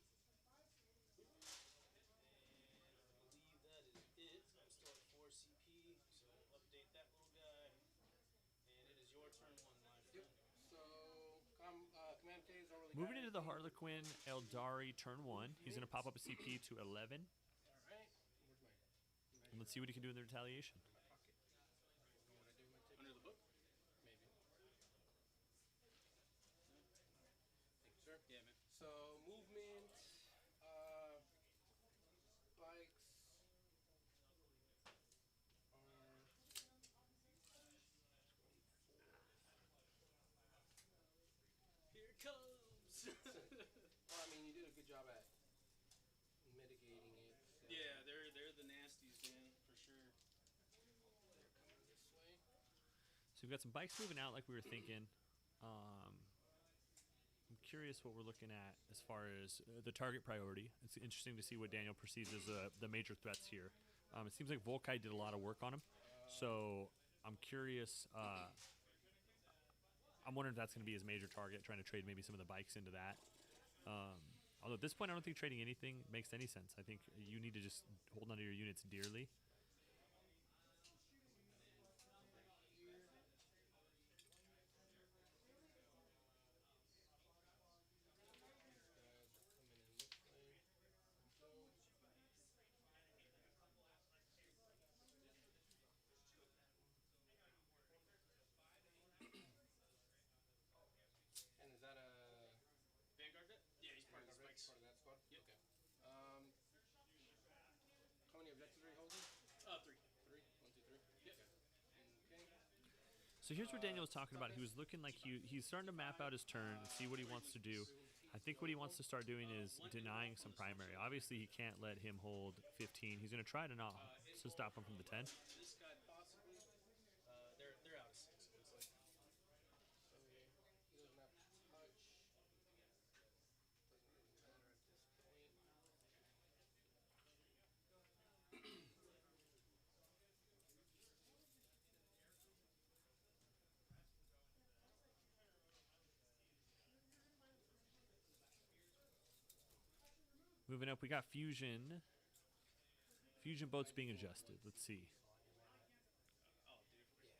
And I believe that is it. I'm still at 4 CP, so update that little guy. And it is your turn 1, my friend. So, command phase already. Moving into the Harlequin Aeldari turn 1. He's going to pop up a CP to 11. Alright. Where's my. And let's see what he can do in the retaliation. My pocket. What I do with my ticket? Under the book? Maybe. Thank you, sir. Yeah, man. So, movement. Bikes. Here it comes. Well, I mean, you did a good job at mitigating it. So Yeah, they're the nasties, man, for sure. they're coming this way. So we've got some bikes moving out like we were thinking. I'm curious what we're looking at as far as the target priority. It's interesting to see what Daniel perceives as the major threats here. It seems like Volkai did a lot of work on him, so I'm curious. I'm wondering if that's going to be his major target, trying to trade maybe some of the bikes into that. Although at this point, I don't think trading anything makes any sense. I think you need to just hold onto your units dearly. And is that a Vanguard deck? Yeah, he's part of the spikes. part of that squad? Yep. Okay. How many objectives are you holding? 3. 3? 1, 2, 3? Yep. Okay. So here's what Daniel was talking about. He was looking like he's starting to map out his turn and see what he wants to do. I think what he wants to start doing is denying some primary. Obviously, he can't let him hold 15. He's going to try to not to stop him from the 10. This guy possibly. They're out of 6. It looks like. So he doesn't have touch. Doesn't really matter at this point. Moving up, we got fusion. Fusion boats being adjusted. Let's see. Oh, dude. Yeah, 6.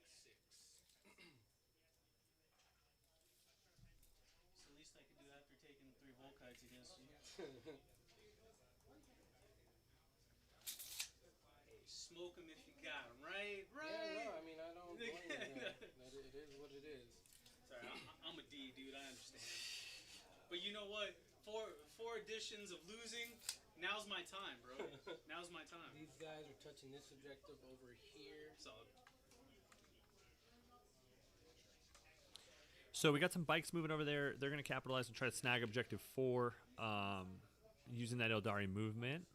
It's the least I could do after taking 3 Volkites against you. Hey, smoke him if you got him, right? Right. Yeah, no, I mean, I don't blame you. It is what it is. Sorry, I'm a D, dude. I understand. But you know what? Four editions of losing. Now's my time, bro. Now's my time. These guys are touching this objective over here. Solid. So we got some bikes moving over there. They're going to capitalize and try to snag objective 4 using that Aeldari movement.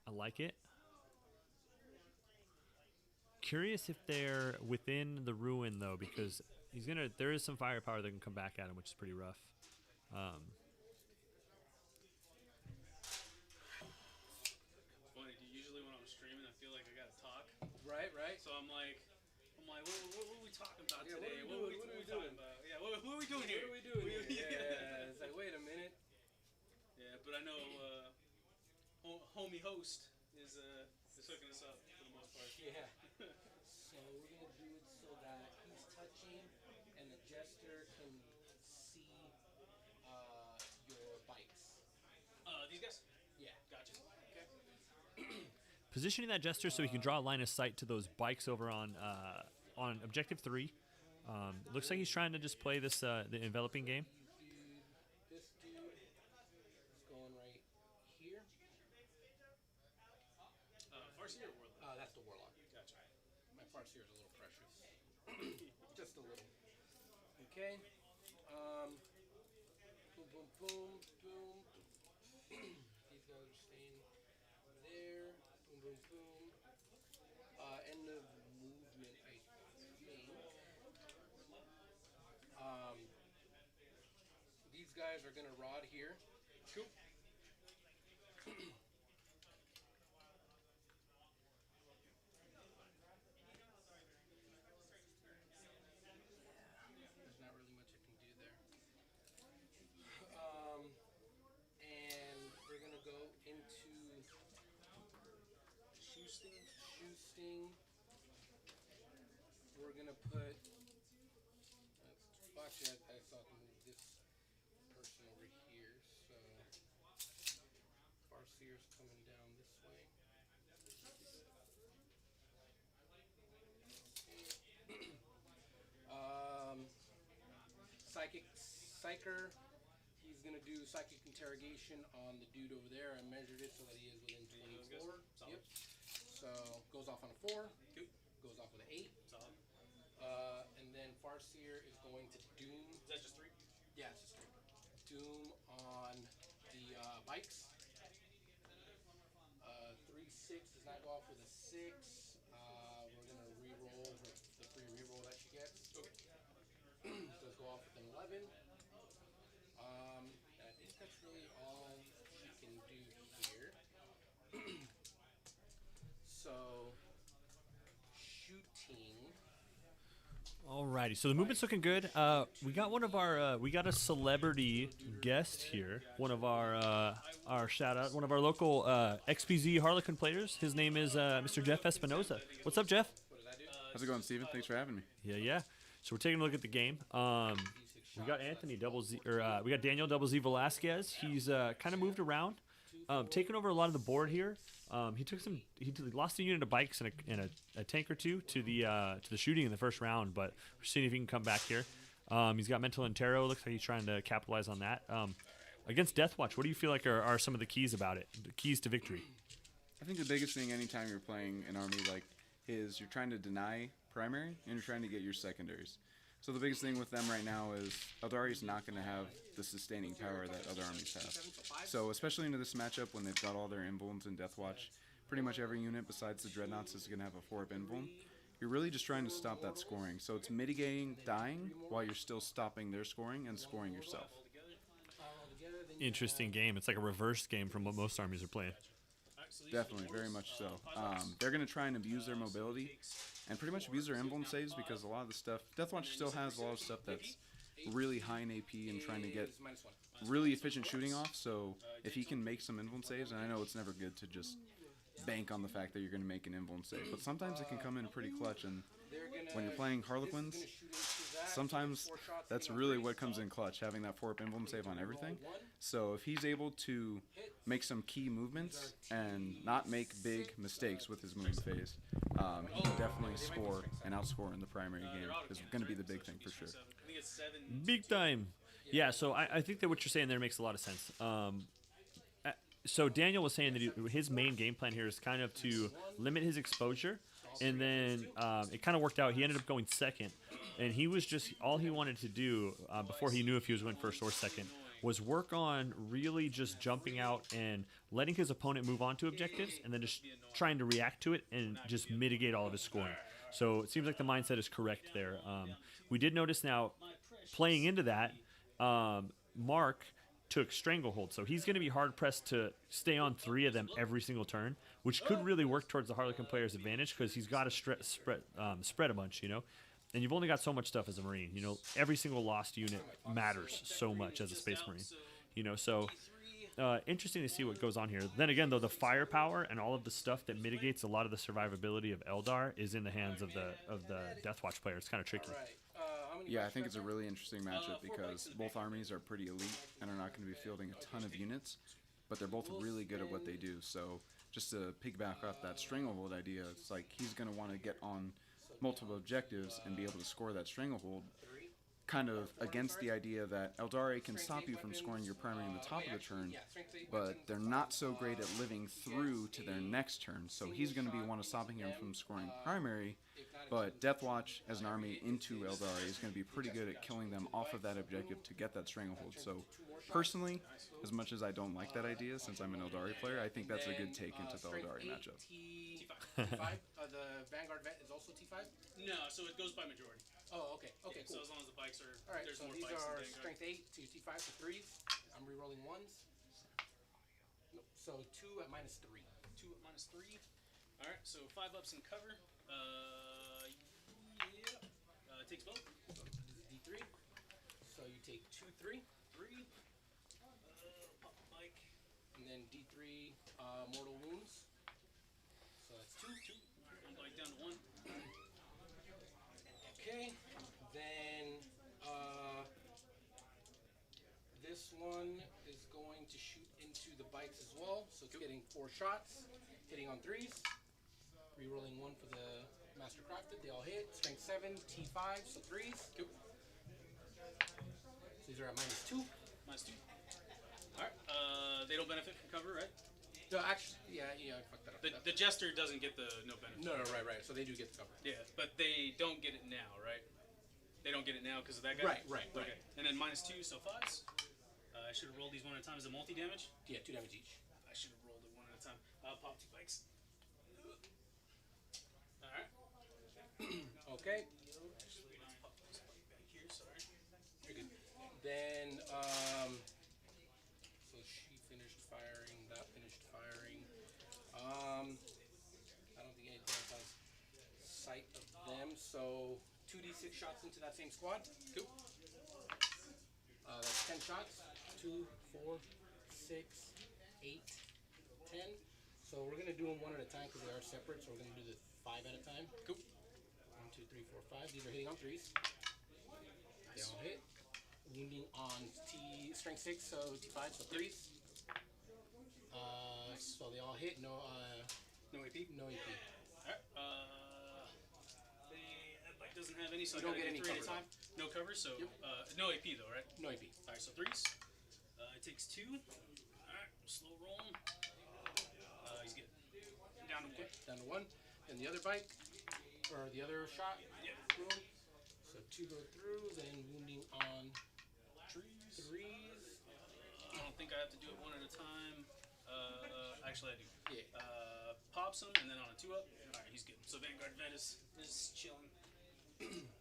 I like it. Curious if they're within the ruin, though, because there is some firepower that can come back at him, which is pretty rough. It's funny, dude. Usually when I'm streaming, I feel like I gotta talk. Right. So I'm like, what are we talking about Yeah, today? what are we talking doing? about? Yeah, what are we doing here? What are we doing here? Yeah, it's like, wait a minute. Yeah, but I know homie host is hooking us up for the most part. Yeah. So we're gonna do it so that he's touching and the jester can see your bikes. These guys? Yeah. Gotcha. Okay. Positioning that jester so he can draw a line of sight to those bikes over on objective 3. Looks like he's trying to just play this the enveloping game. This dude is going right here. Farseer or Warlock? That's the warlock. Gotcha. My Farseer is a little precious. Just a little. Okay. Boom, boom, boom, boom. These guys are staying there. Boom, boom, boom. End of movement, I think. These guys are gonna rod here. Cool. There's not really much I can do there. And we're gonna go into Shoesting. We're gonna put. Actually, I thought to move this person over here. So Farseer's coming down this way. Psyker. He's gonna do psychic interrogation on the dude over there. I measured it so that he is within 24. Yep. So goes off on a 4. Good. Goes off with an 8. Solid. And then Farseer is going to doom. Is that just 3? Yeah, it's just 3. Doom on the bikes. 3-6 does not go off with a 6. We're gonna re-roll the free re-roll that she gets. Okay. Does go off with an 11. that's really all she can do here. So, shooting. Alrighty, so the movement's looking good. We got one of our, we got a celebrity guest here. One of our shout out, one of our local XPZ Harlequin players. His name is Mr. Jeff Espinoza. What's up, Jeff? How's it going, Steven? Thanks for having me. Yeah. So we're taking a look at the game. We got Anthony Double Z, or we got Daniel Double Z Velazqez. He's kind of moved around, taking over a lot of the board here. He lost a unit of bikes and a tank or two to the shooting in the first round, but we're seeing if he can come back here. He's got Mental and Tarot. Looks like he's trying to capitalize on that. Against Deathwatch, what do you feel like are some of the keys about it? The keys to victory? I think the biggest thing anytime you're playing an army like is you're trying to deny primary and you're trying to get your secondaries. So the biggest thing with them right now is Aeldari's not going to have the sustaining power that other armies have. So especially into this matchup when they've got all their invulns in Deathwatch, pretty much every unit besides the Dreadnoughts is going to have a 4-up invuln. You're really just trying to stop that scoring. So it's mitigating dying while you're still stopping their scoring and scoring yourself. Interesting game. It's like a reverse game from what most armies are playing. Definitely, very much so. They're going to try and abuse their mobility and pretty much abuse their invuln saves because a lot of the stuff, Deathwatch still has a lot of stuff that's really high in AP and trying to get really efficient shooting off. So if he can make some invuln saves, and I know it's never good to just bank on the fact that you're going to make an invuln save, but sometimes it can come in pretty clutch. And when you're playing Harlequins, sometimes that's really what comes in clutch, having that 4-up invuln save on everything. So if he's able to make some key movements and not make big mistakes with his movement phase, he can definitely score and outscore in the primary game. Is going to be the big thing for sure. Big time. Yeah, so I think that what you're saying there makes a lot of sense. So Daniel was saying that his main game plan here is kind of to limit his exposure, and then it kind of worked out. He ended up going second, and he was just all he wanted to do before he knew if he was going first or second was work on really just jumping out and letting his opponent move on to objectives, and then just trying to react to it and just mitigate all of his scoring. So it seems like the mindset is correct there. We did notice now, playing into that, Mark took Stranglehold, so he's going to be hard-pressed to stay on 3 of them every single turn, which could really work towards the Harlequin player's advantage because he's got to spread a bunch, you know? And you've only got so much stuff as a Marine, you know? Every single lost unit matters so much as a Space Marine, you know? So interesting to see what goes on here. Then again, though, the firepower and all of the stuff that mitigates a lot of the survivability of Aeldar is in the hands of the Deathwatch player. It's kind of tricky. Yeah, I think it's a really interesting matchup because both armies are pretty elite and are not going to be fielding a ton of units, but they're both really good at what they do. So just to piggyback off that Stranglehold idea, it's like he's going to want to get on multiple objectives and be able to score that Stranglehold, kind of against the idea that Aeldari can stop you from scoring your primary in the top of the turn, but they're not so great at living through to their next turn. So he's going to be one of stopping him from scoring primary, but Deathwatch as an army into Aeldari is going to be pretty good at killing them off of that objective to get that Stranglehold. So personally, as much as I don't like that idea since I'm an Aeldari player, I think that's a good take into the Aeldari matchup. T5? The Vanguard vet is also T5? No, so it goes by majority. Oh, okay. Okay, So cool. as long as the bikes are, All right, there's so more these bikes are than Vanguard. strength 8 to T5 for 3s. I'm re-rolling 1s. Nope, so 2 at -3. 2 at -3. All right, so 5 ups in cover. Yeah. Takes both. So this is D3. So you take 2, 3. 3. Pop the bike. And then D3 mortal wounds. So that's 2. 2. One bike down to 1. Okay. Then this one is going to shoot into the bikes as well. So it's getting 4 shots, hitting on 3s. Rerolling 1 for the Master Crafted. They all hit. Strength 7, T5, so 3s. Cool. So these are at -2. -2. All right. They don't benefit from cover, right? No, actually, yeah, I fucked that up. The Jester doesn't get the no benefit. No, right. So they do get the cover. Yeah, but they don't get it now, right? They don't get it now because of that guy? Right. Okay. And then -2, so 5s. I should have rolled these one at a time as a multi-damage. Yeah, 2 damage each. I should have rolled it one at a time. I'll pop 2 bikes. Alright. Okay. Actually, let's pop this bike back here, sorry. You're good. Then height of them. So 2d6 shots into that same squad. Cool. That's 10 shots. 2, 4, 6, 8, 10. So we're gonna do them one at a time because they are separate. So we're gonna do the 5 at a time. Cool. 1, 2, 3, 4, 5. These are hitting on 3s. They all hit. Wounding on strength 6, so T5, so 3s. So they all hit. No AP. No AP. Alright. That bike doesn't have any, so You I don't gotta get do any 3 at a cover, time. No cover, so Yep. no AP though, right? No AP. Alright, so 3s. It takes 2. Alright, slow roll. He's good. Down to 1. Down to 1. And the other bike, or the other shot, Yeah. roll. So 2 go through, then wounding on 3s. I don't think I have to do it one at a time. Actually, I do. Yeah. Pops him, and then on a 2-up. Alright, he's good. So Vanguard Vet is chilling.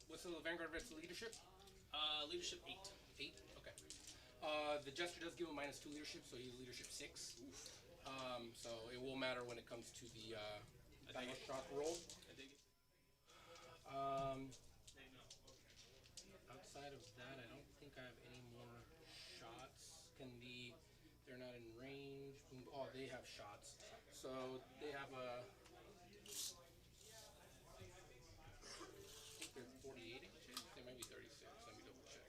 What's the Vanguard Vet's leadership? Leadership 8. 8. Okay. The Jester does give him -2 leadership, so he's leadership 6. Oof. So it will matter when it comes to the battle it. shock roll. I dig it. Outside of that, I don't think I have any more shots. They're not in range. Oh, they have shots. So they have a. I think they're 48 inches. They might be 36. Let me double check.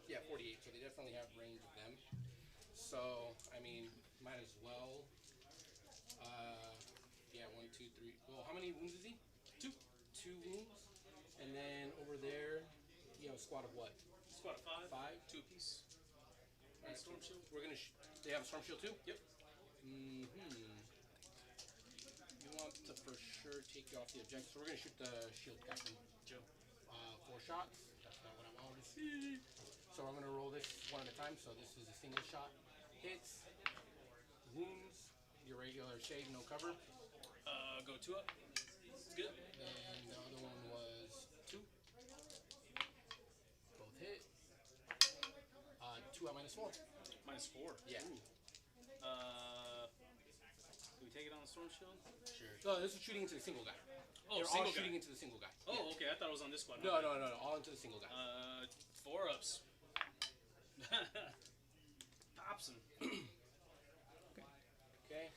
Yeah, 48. So they definitely have range of them. So I mean, might as well. Yeah, 1, 2, 3. Well, how many wounds is he? 2. 2 wounds. And then over there, you have a squad of what? Squad of 5. 5. 2 apiece. Alright, Storm shield. We're gonna. They have a storm shield too. Yep. You want to for sure take you off the objective, so we're gonna shoot the shield captain. Joe. 4 shots. That's not what I wanted to see. So I'm gonna roll this one at a time. So this is a single shot. Hits. Wounds. Your regular shade, no cover. Go 2-up. It's good. Then the other one was 2. Both hit. 2 at -4. -4. Yeah. Ooh. Do we take it on the storm shield? Sure. No, this is shooting into the single guy. Oh, They're single all guy. shooting into the single guy. Oh, Yeah. okay. I thought it was on this squad. No, all into the single guy. 4-ups. Pops him. Okay.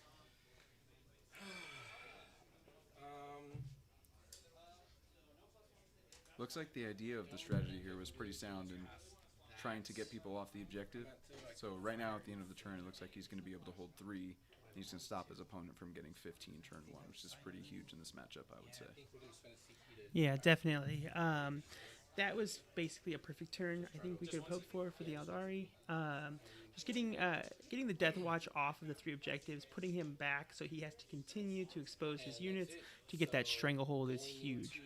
Looks like the idea of the strategy here was pretty sound in trying to get people off the objective. So right now at the end of the turn, it looks like he's going to be able to hold 3. And he's going to stop his opponent from getting 15 turn 1, which is pretty huge in this matchup, I would say. I think we're gonna spend a CP to. Yeah, definitely. That was basically a perfect turn I think we could have hoped for the Aeldari. Just getting the Death Watch off of the 3 objectives, putting him back so he has to continue to expose his units to get that stranglehold is huge.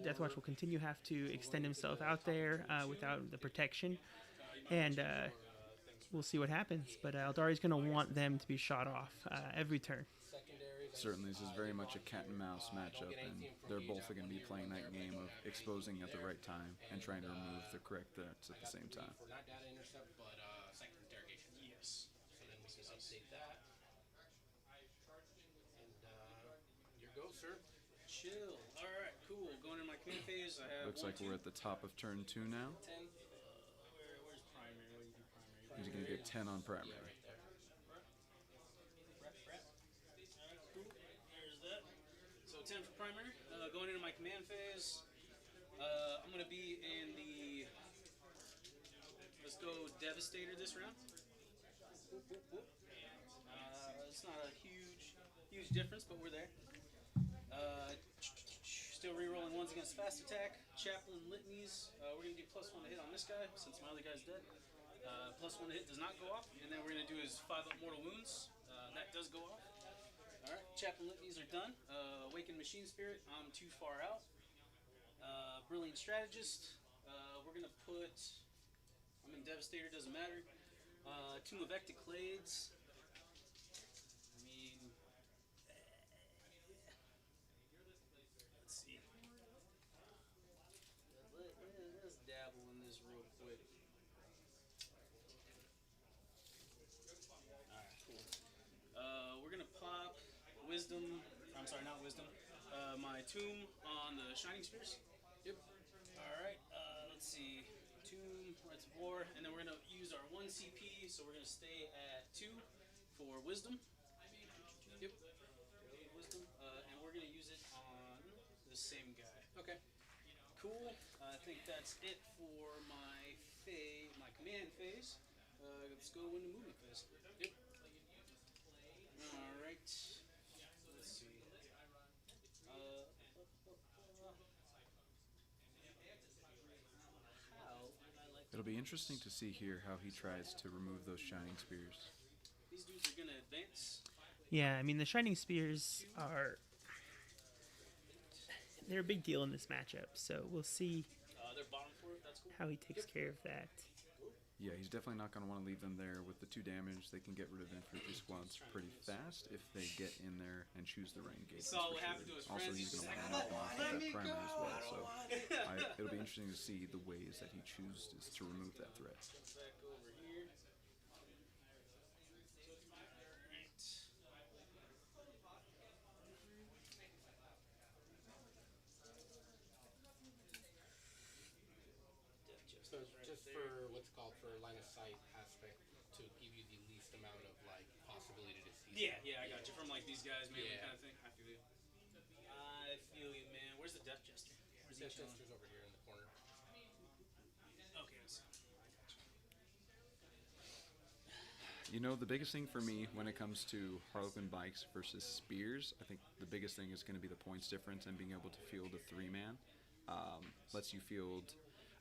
Death Watch will continue to have to extend himself out there without the protection, and we'll see what happens. But Aeldari's going to want them to be shot off every turn. Certainly, this is very much a cat and mouse matchup, and they're both going to be playing that game of exposing at the right time and trying to remove the correct threats at the same time. For not data intercept, but second interrogation. Yes. So then we can update that. And your go, sir. Chill. All right. Cool. Going in my command phase. I have. Looks like we're at the top of turn 2 now. 10. Where's primary? What do you do primary? He's going to get 10 on primary. Yeah, right there. Alright, cool. There's that. So 10 for primary. Going into my command phase, I'm going to be in the. Let's go Devastator this round. It's not a huge difference, but we're there. Still re-rolling 1s against fast attack. Chaplain litanies. We're going to do +1 to hit on this guy since my other guy's dead. +1 to hit does not go off. And then we're going to do his 5-up mortal wounds. That does go off. Alright, Chaplain litanies are done. Awakened Machine Spirit, I'm too far out. Brilliant Strategist. We're going to put. I'm in Devastator, doesn't matter. Tomb of Ectoclades. I mean. Let's see. Let's dabble in this real quick. Alright, cool. We're gonna pop wisdom. I'm sorry, not wisdom. My tomb on the shining spears. Yep. All right. Let's see. Tomb, Rights of War, and then we're gonna use our 1 CP, so we're gonna stay at 2 for wisdom. Yep. Wisdom, and we're gonna use it on the same guy. Okay. Cool. I think that's it for my command phase. Let's go into movement phase. Yep. All right. Let's see. It'll be interesting to see here how he tries to remove those shining spears. These dudes are gonna advance. Yeah, I mean the Shining Spears they're a big deal in this matchup, so we'll see They're bottom 4. That's cool. how he takes care of that. Yeah, he's definitely not going to want to leave them there with the 2 damage. They can get rid of infantry squads pretty fast if they get in there and choose the right engagement. Saw what happened to his Also, friends. he's He's going to just want to off that primer as well. So it'll be interesting to see the ways that he chooses to remove that threat. Back over here. So just for what's called for line of sight aspect to give you the least amount of like possibility to see. Yeah, I got you. From like these guys, maybe Yeah. kind of thing. I feel you. I feel you, man. Where's the Death Jester? Where's he Death chilling? Jester's over here in the corner. Okay, I see. I got you. You know, the biggest thing for me when it comes to Harlequin bikes versus spears, I think the biggest thing is going to be the points difference and being able to field a 3-man. Lets you field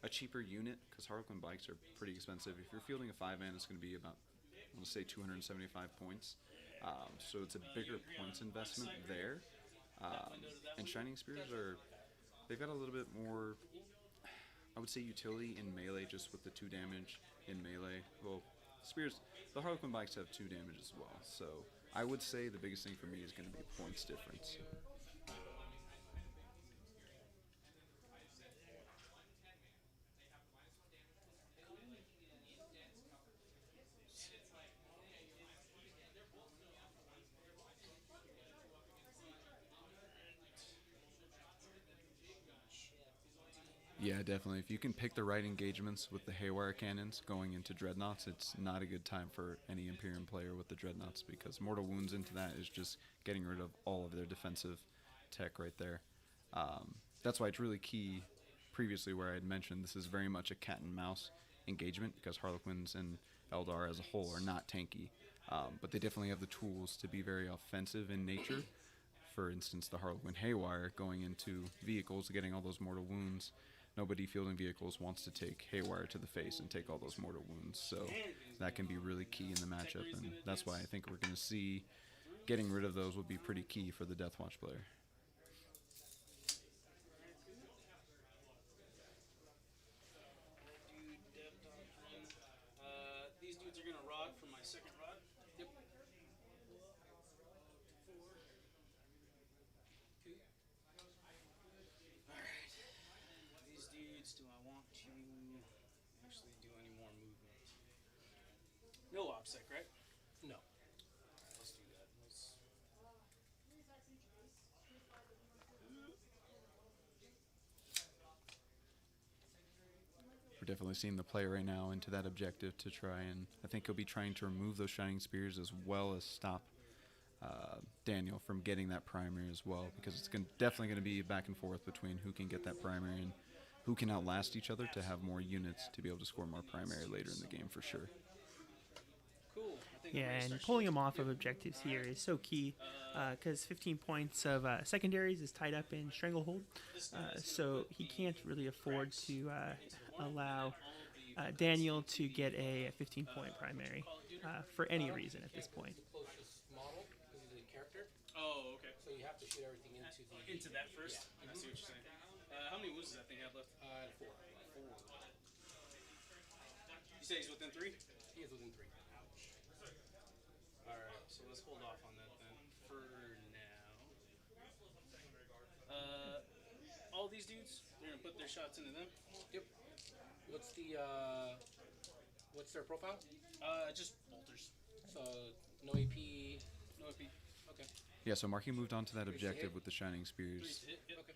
a cheaper unit because Harlequin bikes are pretty expensive. If you're fielding a 5-man, it's going to be about, I want to say, 275 points. So it's a bigger points investment there. And Shining Spears they've got a little bit more, I would say, utility in melee just with the 2 damage in melee. Well, Spears, the Harlequin bikes have 2 damage as well. So I would say the biggest thing for me is going to be points difference. Yeah, definitely. If you can pick the right engagements with the Haywire cannons going into Dreadnoughts, it's not a good time for any Imperium player with the Dreadnoughts because Mortal Wounds into that is just getting rid of all of their defensive tech right there. That's why it's really key previously where I had mentioned this is very much a cat and mouse engagement because Harlequins and Eldar as a whole are not tanky. But they definitely have the tools to be very offensive in nature. For instance, the Harlequin Haywire going into vehicles, getting all those mortal wounds. Nobody fielding vehicles wants to take Haywire to the face and take all those mortal wounds. So that can be really key in the matchup, and that's why I think we're going to see getting rid of those will be pretty key for the Deathwatch player. These dudes are gonna rod for my second rod. Yep. 4, 2. Alright. These dudes, do I want to actually do any more movement? No OPSEC, right? No. Alright, let's do that. We're definitely seeing the play right now into that objective to try and I think he'll be trying to remove those Shining Spears as well as stop Daniel from getting that primary as well because it's definitely going to be back and forth between who can get that primary and who can outlast each other to have more units to be able to score more primary later in the game for sure. Cool. I think Yeah, and pulling him off of objectives here is so key because 15 points of secondaries is tied up in Stranglehold, so he can't really afford to allow Daniel to get a 15-point primary for any reason at this point. The closest model is the character, Oh, okay. so you have to shoot everything Into that first? I see what you're saying. How many wounds does that thing have left? 4. 4. You say he's within 3? He is within 3. Alright, so let's hold off on that then for now. All these dudes, they're gonna put their shots into them. Yep. What's their profile? Just bolters. So no AP. No AP. Okay. Yeah, so Marky moved on to that objective with the Shining Spears Threes to hit. Yep. Okay.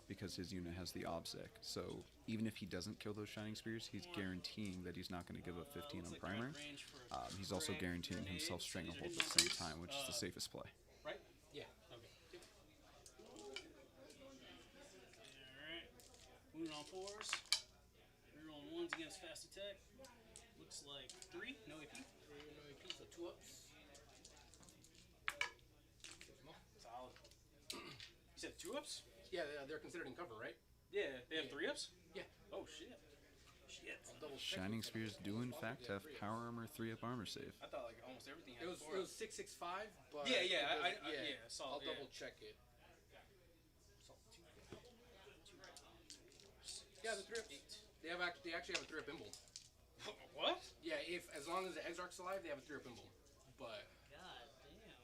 because his unit has the obsec. So even if he doesn't kill those Shining Spears, he's guaranteeing that he's not going to give up 15 on Looks like they're primary. out of range for He's also crit guaranteeing grenade, himself so these are Stranglehold hitting at on the same threes. time, which is the safest play. Right? Yeah. Okay. Yep. Alright. Moving on fours. Rerolling ones against fast attack. Looks like 3. No AP. No AP, so 2 ups. Solid. You said 2 ups? Yeah, they're considered in cover, right? Yeah. They have 3 ups? Yeah. Oh, shit. Shit. I'll double check. Shining Spears do in fact have power armor 3-up armor save. I thought like almost everything It had was 4 ups. 665, but Yeah, it yeah, does- yeah, I saw I'll it, yeah. double check it. Yeah, the 3 ups. They actually have a 3-up emblem. What? Yeah, as long as the Exarch's alive, they have a 3-up emblem. But God damn.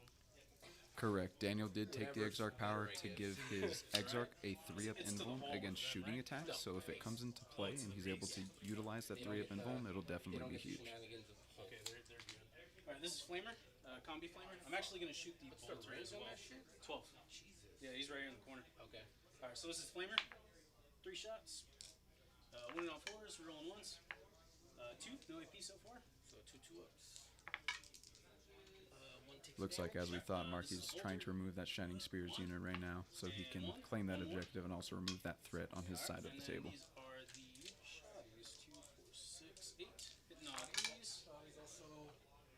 Correct. Daniel did take the Whatever Exarch power rank to is. give his Exarch a 3-up It's to the invuln wall, against then, shooting right? attacks. So if it comes into play and he's able to utilize that they don't 3-up get the- invuln, it'll they definitely don't be get the huge. shenanigans of Hulk. Okay, they're good. Alright, this is Flamer. Combi Flamer. I'm actually gonna shoot the What's the bolter range as on well. that shit? 12. Jesus. Yeah, he's right here in the corner. Okay. Alright, so this is Flamer. 3 shots. Winning on 4s, rolling 1s. 2, no AP so far. So 2 ups. One takes Looks like, damage. as we thought, Marky's trying to remove that Shining Spears unit right now, so he can claim that objective and also remove that threat on his side of And the then table. these are the shotties. 2, 4, 6, 8. Hitting on these. He's also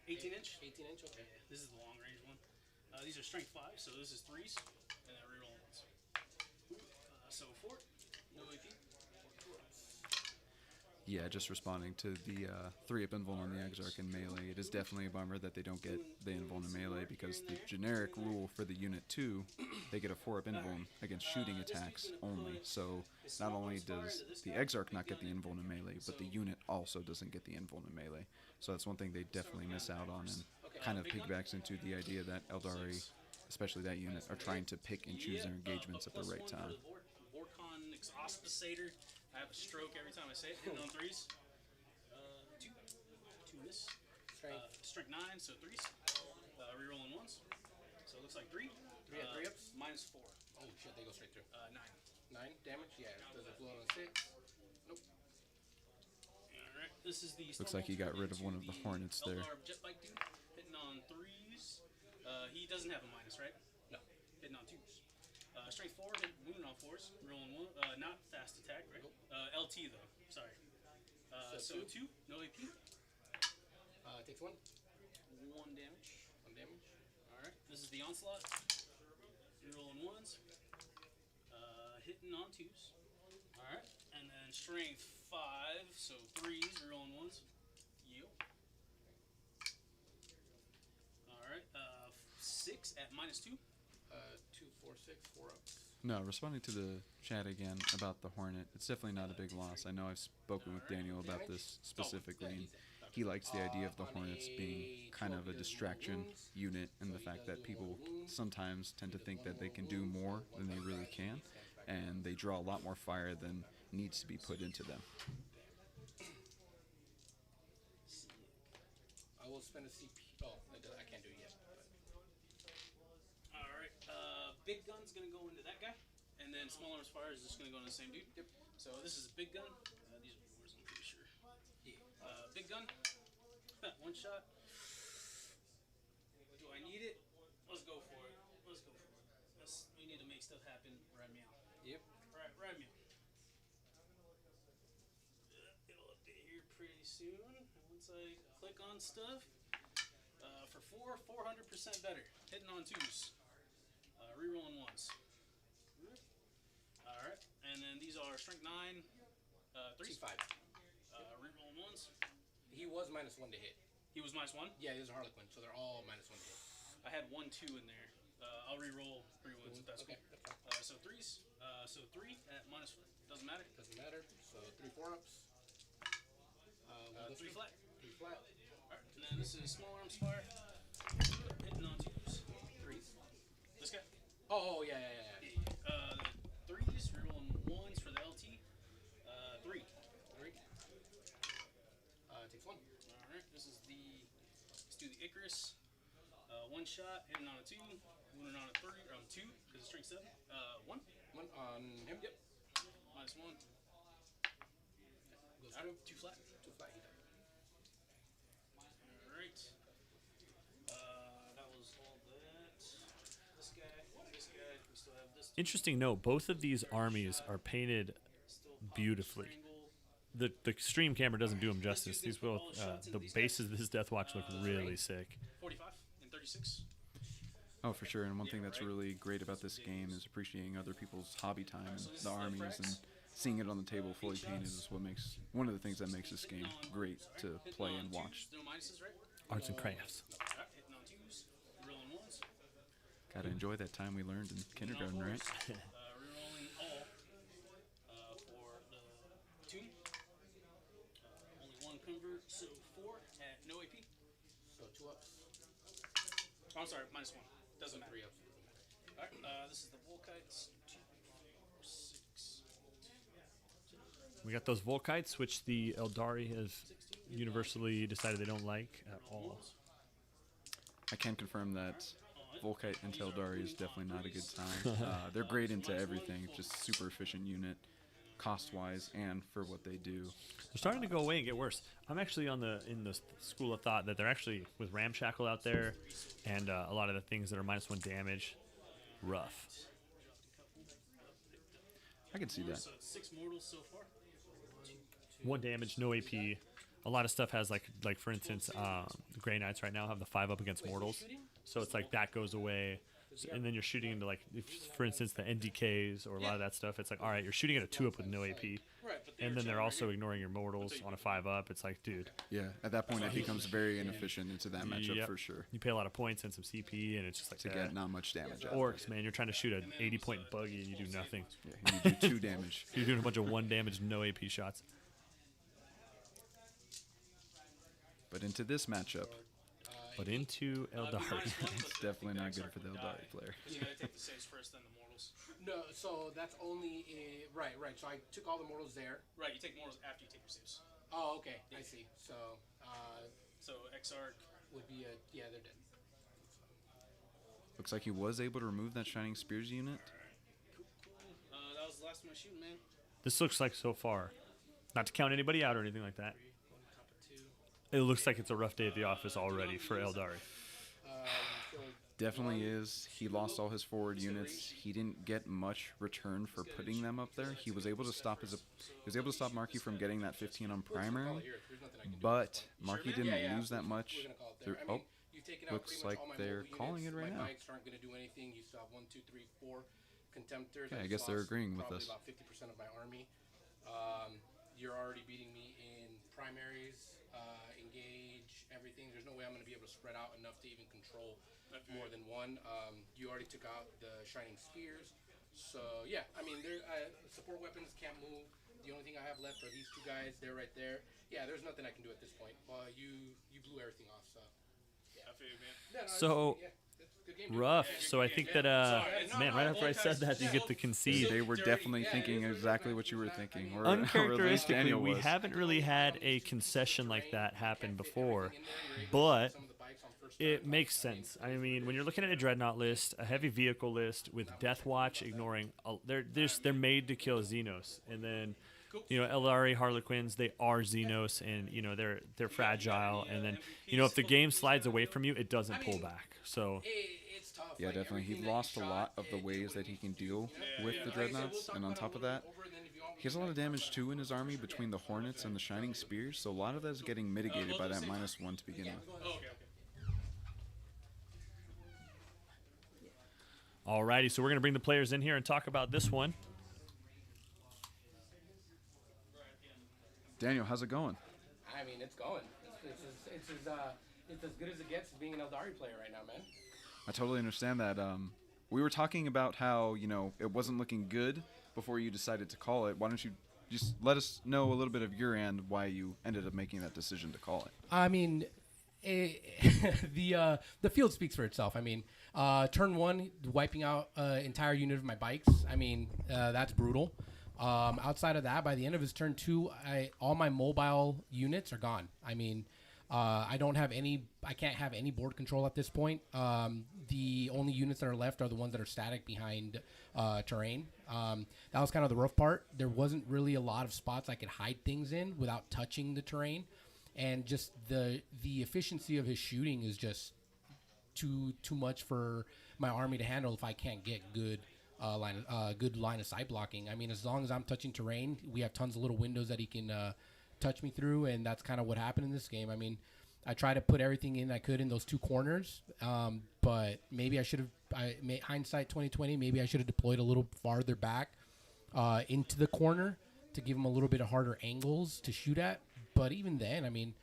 18 inch. 18 inch, okay. This is the long range one. These are strength 5, so this is 3s. And then reroll 1s. So 4. No AP. Yeah, just responding to the 3-up invuln on the Exarch in melee. It is definitely a bummer that they don't get the invuln in melee because the generic rule for the unit 2, they get a 4-up invuln against shooting attacks only. So not only does the Exarch not get the invuln in melee, but the unit also doesn't get the invuln in melee. So that's one thing they definitely miss out on, and kind of piggybacks into the idea that Aeldari, especially that unit, are trying to pick and choose their engagements at the right time. Vorcon Exospicator. I have a stroke every time I say it. Hitting on 3s. 2. 2 miss. Strength 9, so 3s. Rerolling 1s. So it looks like 3. 3 at 3 ups? Minus 4. Oh shit, they go straight through. 9. 9 damage? Yeah. Does it blow on a 6? Nope. Alright, this is the. Looks like he got rid of one of the Hornets there. Eldar Jetbike dude. Hitting on 3s. He doesn't have a minus, right? No. Hitting on 2s. Strength 4, moving on 4s. Rolling 1. Not fast attack, right? LT though. Sorry. So 2. No AP. Takes 1. 1 damage. 1 damage. Alright. This is the onslaught. Rolling 1s. Hitting on 2s. Alright. And then strength 5. So 3s. Rolling 1s. Yield. Alright. 6 at minus 2. 2, 4, 6, 4 ups. No, responding to the chat again about the Hornet, it's definitely not a big loss. I know I've spoken with Daniel about this specifically, and he likes the idea of the Hornets being kind of a distraction unit, and the fact that people sometimes tend to think that they can do more than they really can, and they draw a lot more fire than needs to be put into them. I will spend a CP. Oh, I can't do it yet. Alright, big gun's gonna go into that guy, and then small arms fire is just gonna go into the same dude. Yep. So this is a big gun. These are yours, I'm pretty sure. Big gun. 1 shot. Do I need it? Let's go for it. Let's go for it. We need to make stuff happen. Ride me out. Yep. Ride me out. It'll update here pretty soon. Once I click on stuff. For 400% better. Hitting on 2s. Rerolling 1s. Alright, and then these are strength 9, 3s. T5. Rerolling 1s. He was -1 to hit. He was minus 1. Yeah, he was a Harlequin, so they're all -1 to hit. I had 1, 2 in there. I'll reroll 3 ones if that's Okay, cool. that's fine. So 3s. So 3 at minus 1. Doesn't matter. Doesn't matter. So 3 4-ups. 3 flat. 3 flat. Alright, and then this is small arms fire. Hitting on 2s. 3s. This guy. Oh, yeah. 3s. Rerolling 1s for the LT. 3. 3. Takes 1. Alright, this is the. Let's do the Icarus. 1 shot, hitting on a 2. Moving 2 because it's strength 7. 1. 1 on him. Yep. -1. Goes Out to of 2 flat. 2 flat. He died. All right. That was all that. This guy. We still have this. Interesting note, both of these armies are painted beautifully. The stream camera doesn't do them justice. These both, the bases of this Death Watch look really sick. 45 and 36. Oh, for sure. And one thing that's really great about this game is appreciating other people's hobby time and the armies, and seeing it on the table fully painted is what makes one of the things that makes this game great to play and watch. No minuses, right? Arts and crafts. Hitting on 2s. Rolling 1s. Gotta enjoy that time we learned in kindergarten, right? Rerolling all for the tomb. Only 1 convert, so 4 at no AP. So 2 ups. Oh, I'm sorry, -1. Doesn't matter. 3 ups. Alright, this is the Volkites. 2, 4, 6. We got those Volkites, which the Aeldari have universally decided they don't like at all. I can confirm that Volkite into Aeldari is definitely not a good time. They're great into everything, just super efficient unit, cost-wise, and for what they do. They're starting to go away and get worse. I'm actually in the school of thought that they're actually, with Ramshackle out there and a lot of the things that are -1 damage, rough. I can see that. So 6 mortals so far. 1 damage, no AP. A lot of stuff has like for instance, Grey Knights right now have the 5 up against mortals, so it's like that goes away. And then you're shooting into like, for instance, the NDKs or a lot of that stuff. It's like, all right, you're shooting at a 2 up with no AP, and then they're also ignoring your mortals on a 5 up. It's like, dude, Yeah, at that point it becomes very inefficient into that matchup Yep. for sure. You pay a lot of points and some CP, and it's just like To get not much damage out. Orcs, man. You're trying to shoot an 80-point buggy and you do nothing. Yeah, and you do 2 damage. You're doing a bunch of 1 damage, no AP shots. But into this matchup, But into Aeldari. it's definitely not good for the Aeldari player. You gotta take the saves first, then the mortals. No, so that's only right. So I took all the mortals there. Right, you take mortals after you take your saves. Oh, okay. I see. So So Exarch. would be they're dead. Looks like he was able to remove that Shining Spears unit. That was the last of my shooting, man. This looks like so far, not to count anybody out or anything like that, Top of 2. it looks like it's a rough day at the office already for Aeldari. Definitely is. He lost all his forward units. He didn't get much return for putting them up there. He was able to stop Marky from getting that 15 on primary, but Marky didn't lose that much. Oh, looks like they're calling it right now. My bikes aren't going to do anything. You still have 1, 2, 3, 4 contemptors. Okay, I guess they're agreeing with us. About 50% of my army. You're already beating me in primaries, engage, everything. There's no way I'm going to be able to spread out enough to even control more than 1. You already took out the Shining Spears. So, yeah, I mean, support weapons can't move. The only thing I have left are these 2 guys. They're right there. Yeah, there's nothing I can do at this point. You blew everything off, so. I feel you, man. Yeah, no, So, it's a good game, dude. rough. So I think that, man, right after I said that, you get to concede. They were definitely thinking exactly what you were thinking. Or at least Uncharacteristically, Daniel we was. haven't really had a concession like that happen before, but it makes sense. I mean, when you're looking at a Dreadnought list, a heavy vehicle list with Death Watch ignoring, they're made to kill Xenos, and then Aeldari Harlequins, they are Xenos, and they're fragile, and then if the game slides away from you, it doesn't pull back. So It's tough. Yeah, definitely. He lost a lot of the ways that he can deal with the Dreadnoughts, and on top of that, he has a lot of damage too in his army between the Hornets and the Shining Spears, so a lot of that is getting mitigated by that -1 to begin with. Oh, okay. alrighty, so we're gonna bring the players in here and talk about this one. Daniel, how's it going? I mean, it's going. It's as good as it gets being an Aeldari player right now, man. I totally understand that. We were talking about how, it wasn't looking good before you decided to call it. Why don't you just let us know a little bit of your end, why you ended up making that decision to call it? I mean, the field speaks for itself. I mean, turn 1, wiping out entire unit of my bikes. I mean, that's brutal. Outside of that, by the end of his turn 2, all my mobile units are gone. I mean, I can't have any board control at this point. the only units that are left are the ones that are static behind terrain. That was kind of the rough part. There wasn't really a lot of spots I could hide things in without touching the terrain, and just the efficiency of his shooting is just too much for my army to handle if I can't get good line of sight blocking. I mean, as long as I'm touching terrain, we have tons of little windows that he can touch me through, and that's kind of what happened in this game. I mean, I try to put everything in I could in those two corners, but maybe I should have. Hindsight 2020, maybe I should have deployed a little farther back into the corner to give him a little bit of harder angles to shoot at. But even then, I mean,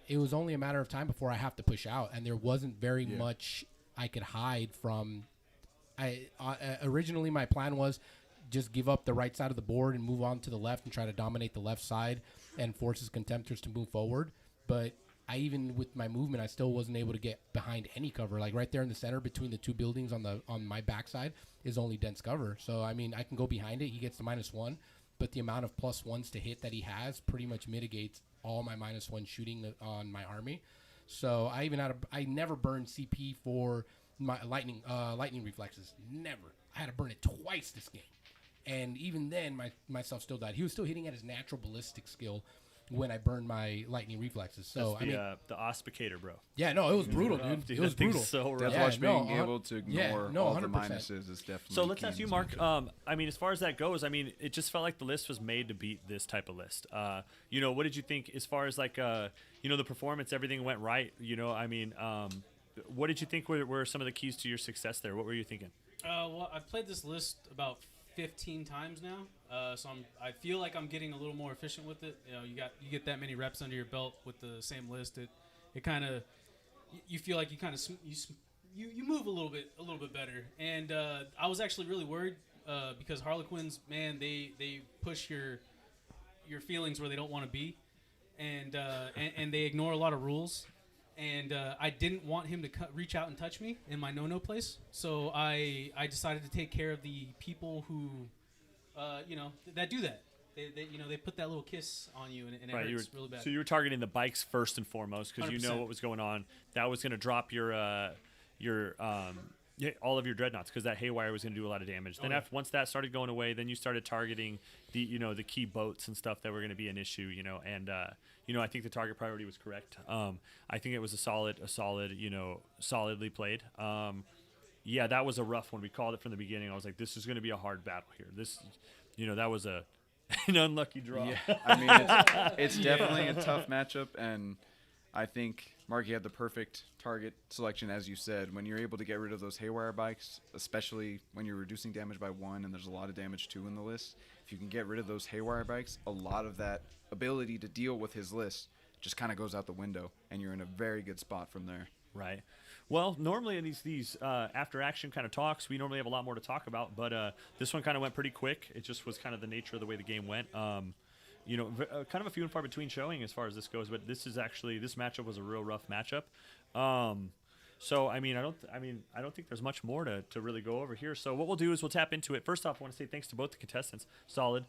it was only a matter of time before I have to push out, and there wasn't very much I could hide from. Originally, my plan was just give up the right side of the board and move on to the left and try to dominate the left side and force his contemptors to move forward. But even with my movement, I still wasn't able to get behind any cover. Like right there in the center between the two buildings on my backside is only dense cover. So, I mean, I can go behind it. He gets the -1, but the amount of +1s to hit that he has pretty much mitigates all my -1 shooting on my army. So I never burned CP for my lightning reflexes. Never. I had to burn it twice this game. And even then, myself still died. He was still hitting at his natural ballistic skill when I burned my lightning reflexes. So that's the Auspicator, bro. Yeah, no, it was brutal, dude. It was brutal. So rough. Death Watch being able to ignore all the minuses is definitely. So let's ask you, Mark. I mean, as far as that goes, I mean, it just felt like the list was made to beat this type of list. What did you think as far as like, the performance? Everything went right. I mean, what did you think were some of the keys to your success there? What were you thinking? Well, I've played this list about 15 times now, so I feel like I'm getting a little more efficient with it. You get that many reps under your belt with the same list. It kind of, you feel like you kind of you move a little bit better. And I was actually really worried because Harlequins, man, they push your feelings where they don't want to be, and they ignore a lot of rules. And I didn't want him to reach out and touch me in my no-no place. So I decided to take care of the people who, that do that. They put that little kiss on you, and it hurts really bad. So you were targeting the bikes first and foremost because you know what was going on. That was going to drop your all of your dreadnoughts because that haywire was going to do a lot of damage. Then once that started going away, then you started targeting the key boats and stuff that were going to be an issue. And I think the target priority was correct. I think it was a solidly played. That was a rough one. We called it from the beginning. I was like, this is going to be a hard battle here. This, that was an unlucky draw. Yeah, I mean, it's definitely a tough matchup, and I think Marky had the perfect target selection, as you said. When you're able to get rid of those haywire bikes, especially when you're reducing damage by 1 and there's a lot of damage 2 in the list, if you can get rid of those haywire bikes, a lot of that ability to deal with his list just kind of goes out the window, and you're in a very good spot from there. Right. Well, normally in these after action kind of talks, we normally have a lot more to talk about, but this one kind of went pretty quick. It just was kind of the nature of the way the game went. Kind of a few and far between showing as far as this goes, but this matchup was a real rough matchup. So I don't think there's much more to really go over here. So what we'll do is we'll tap into it. First off, I want to say thanks to both the contestants. Solid.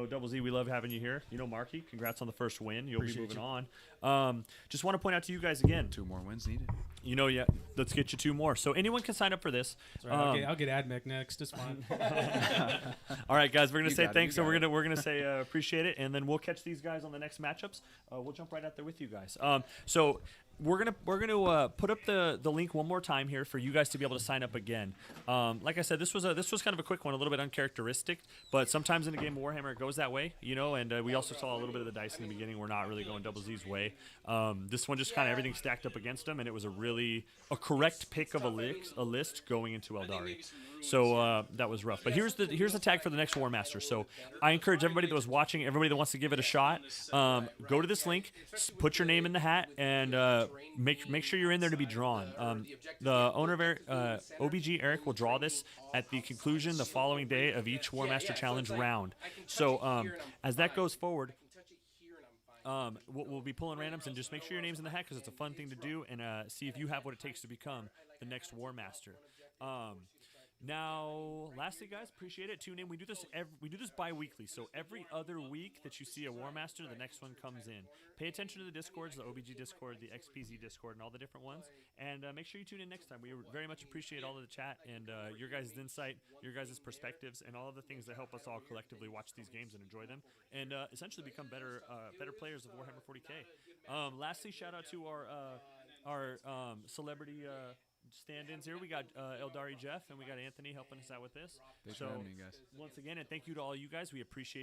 Double Z, we love having you here. Marky, congrats on the first win. You'll be moving on. Just want to point out to you guys again. 2 more wins needed. Let's get you 2 more. So anyone can sign up for this. Right, I'll get AdMech next. It's fine. All right, guys, we're gonna say thanks. So we're gonna say appreciate it, and then we'll catch these guys on the next matchups. We'll jump right out there with you guys. So we're gonna put up the link one more time here for you guys to be able to sign up again. Like I said, this was kind of a quick one, a little bit uncharacteristic, but sometimes in a game of Warhammer it goes that way, And we also saw a little bit of the dice in the beginning. We're not really going Double Z's way. This one just kind of everything stacked up against him, and it was a correct pick of a list going into Aeldari. So that was rough. But here's the tag for the next Warmaster. So I encourage everybody that was watching, everybody that wants to give it a shot, go to this link, put your name in the hat, and make sure you're in there to be drawn. The owner of OBG, Eric, will draw this at the conclusion the following day of each Warmaster Challenge round. So as that goes forward, we'll be pulling randoms, and just make sure your name's in the hat because it's a fun thing to do, and see if you have what it takes to become the next Warmaster. Now, lastly, guys, appreciate it. Tune in. We do this bi-weekly, so every other week that you see a Warmaster, the next one comes in. Pay attention to the Discords, the OBG Discord, the XPZ Discord, and all the different ones. And make sure you tune in next time. We very much appreciate all of the chat and your guys' insight, your guys' perspectives, and all of the things that help us all collectively watch these games and enjoy them, and essentially become better players of Warhammer 40K. Lastly, shout out to our celebrity stand-ins here. We got Aeldari Jeff and we got Anthony helping us out with this. Thanks for having me, guys. Once again, and thank you to all you guys. We appreciate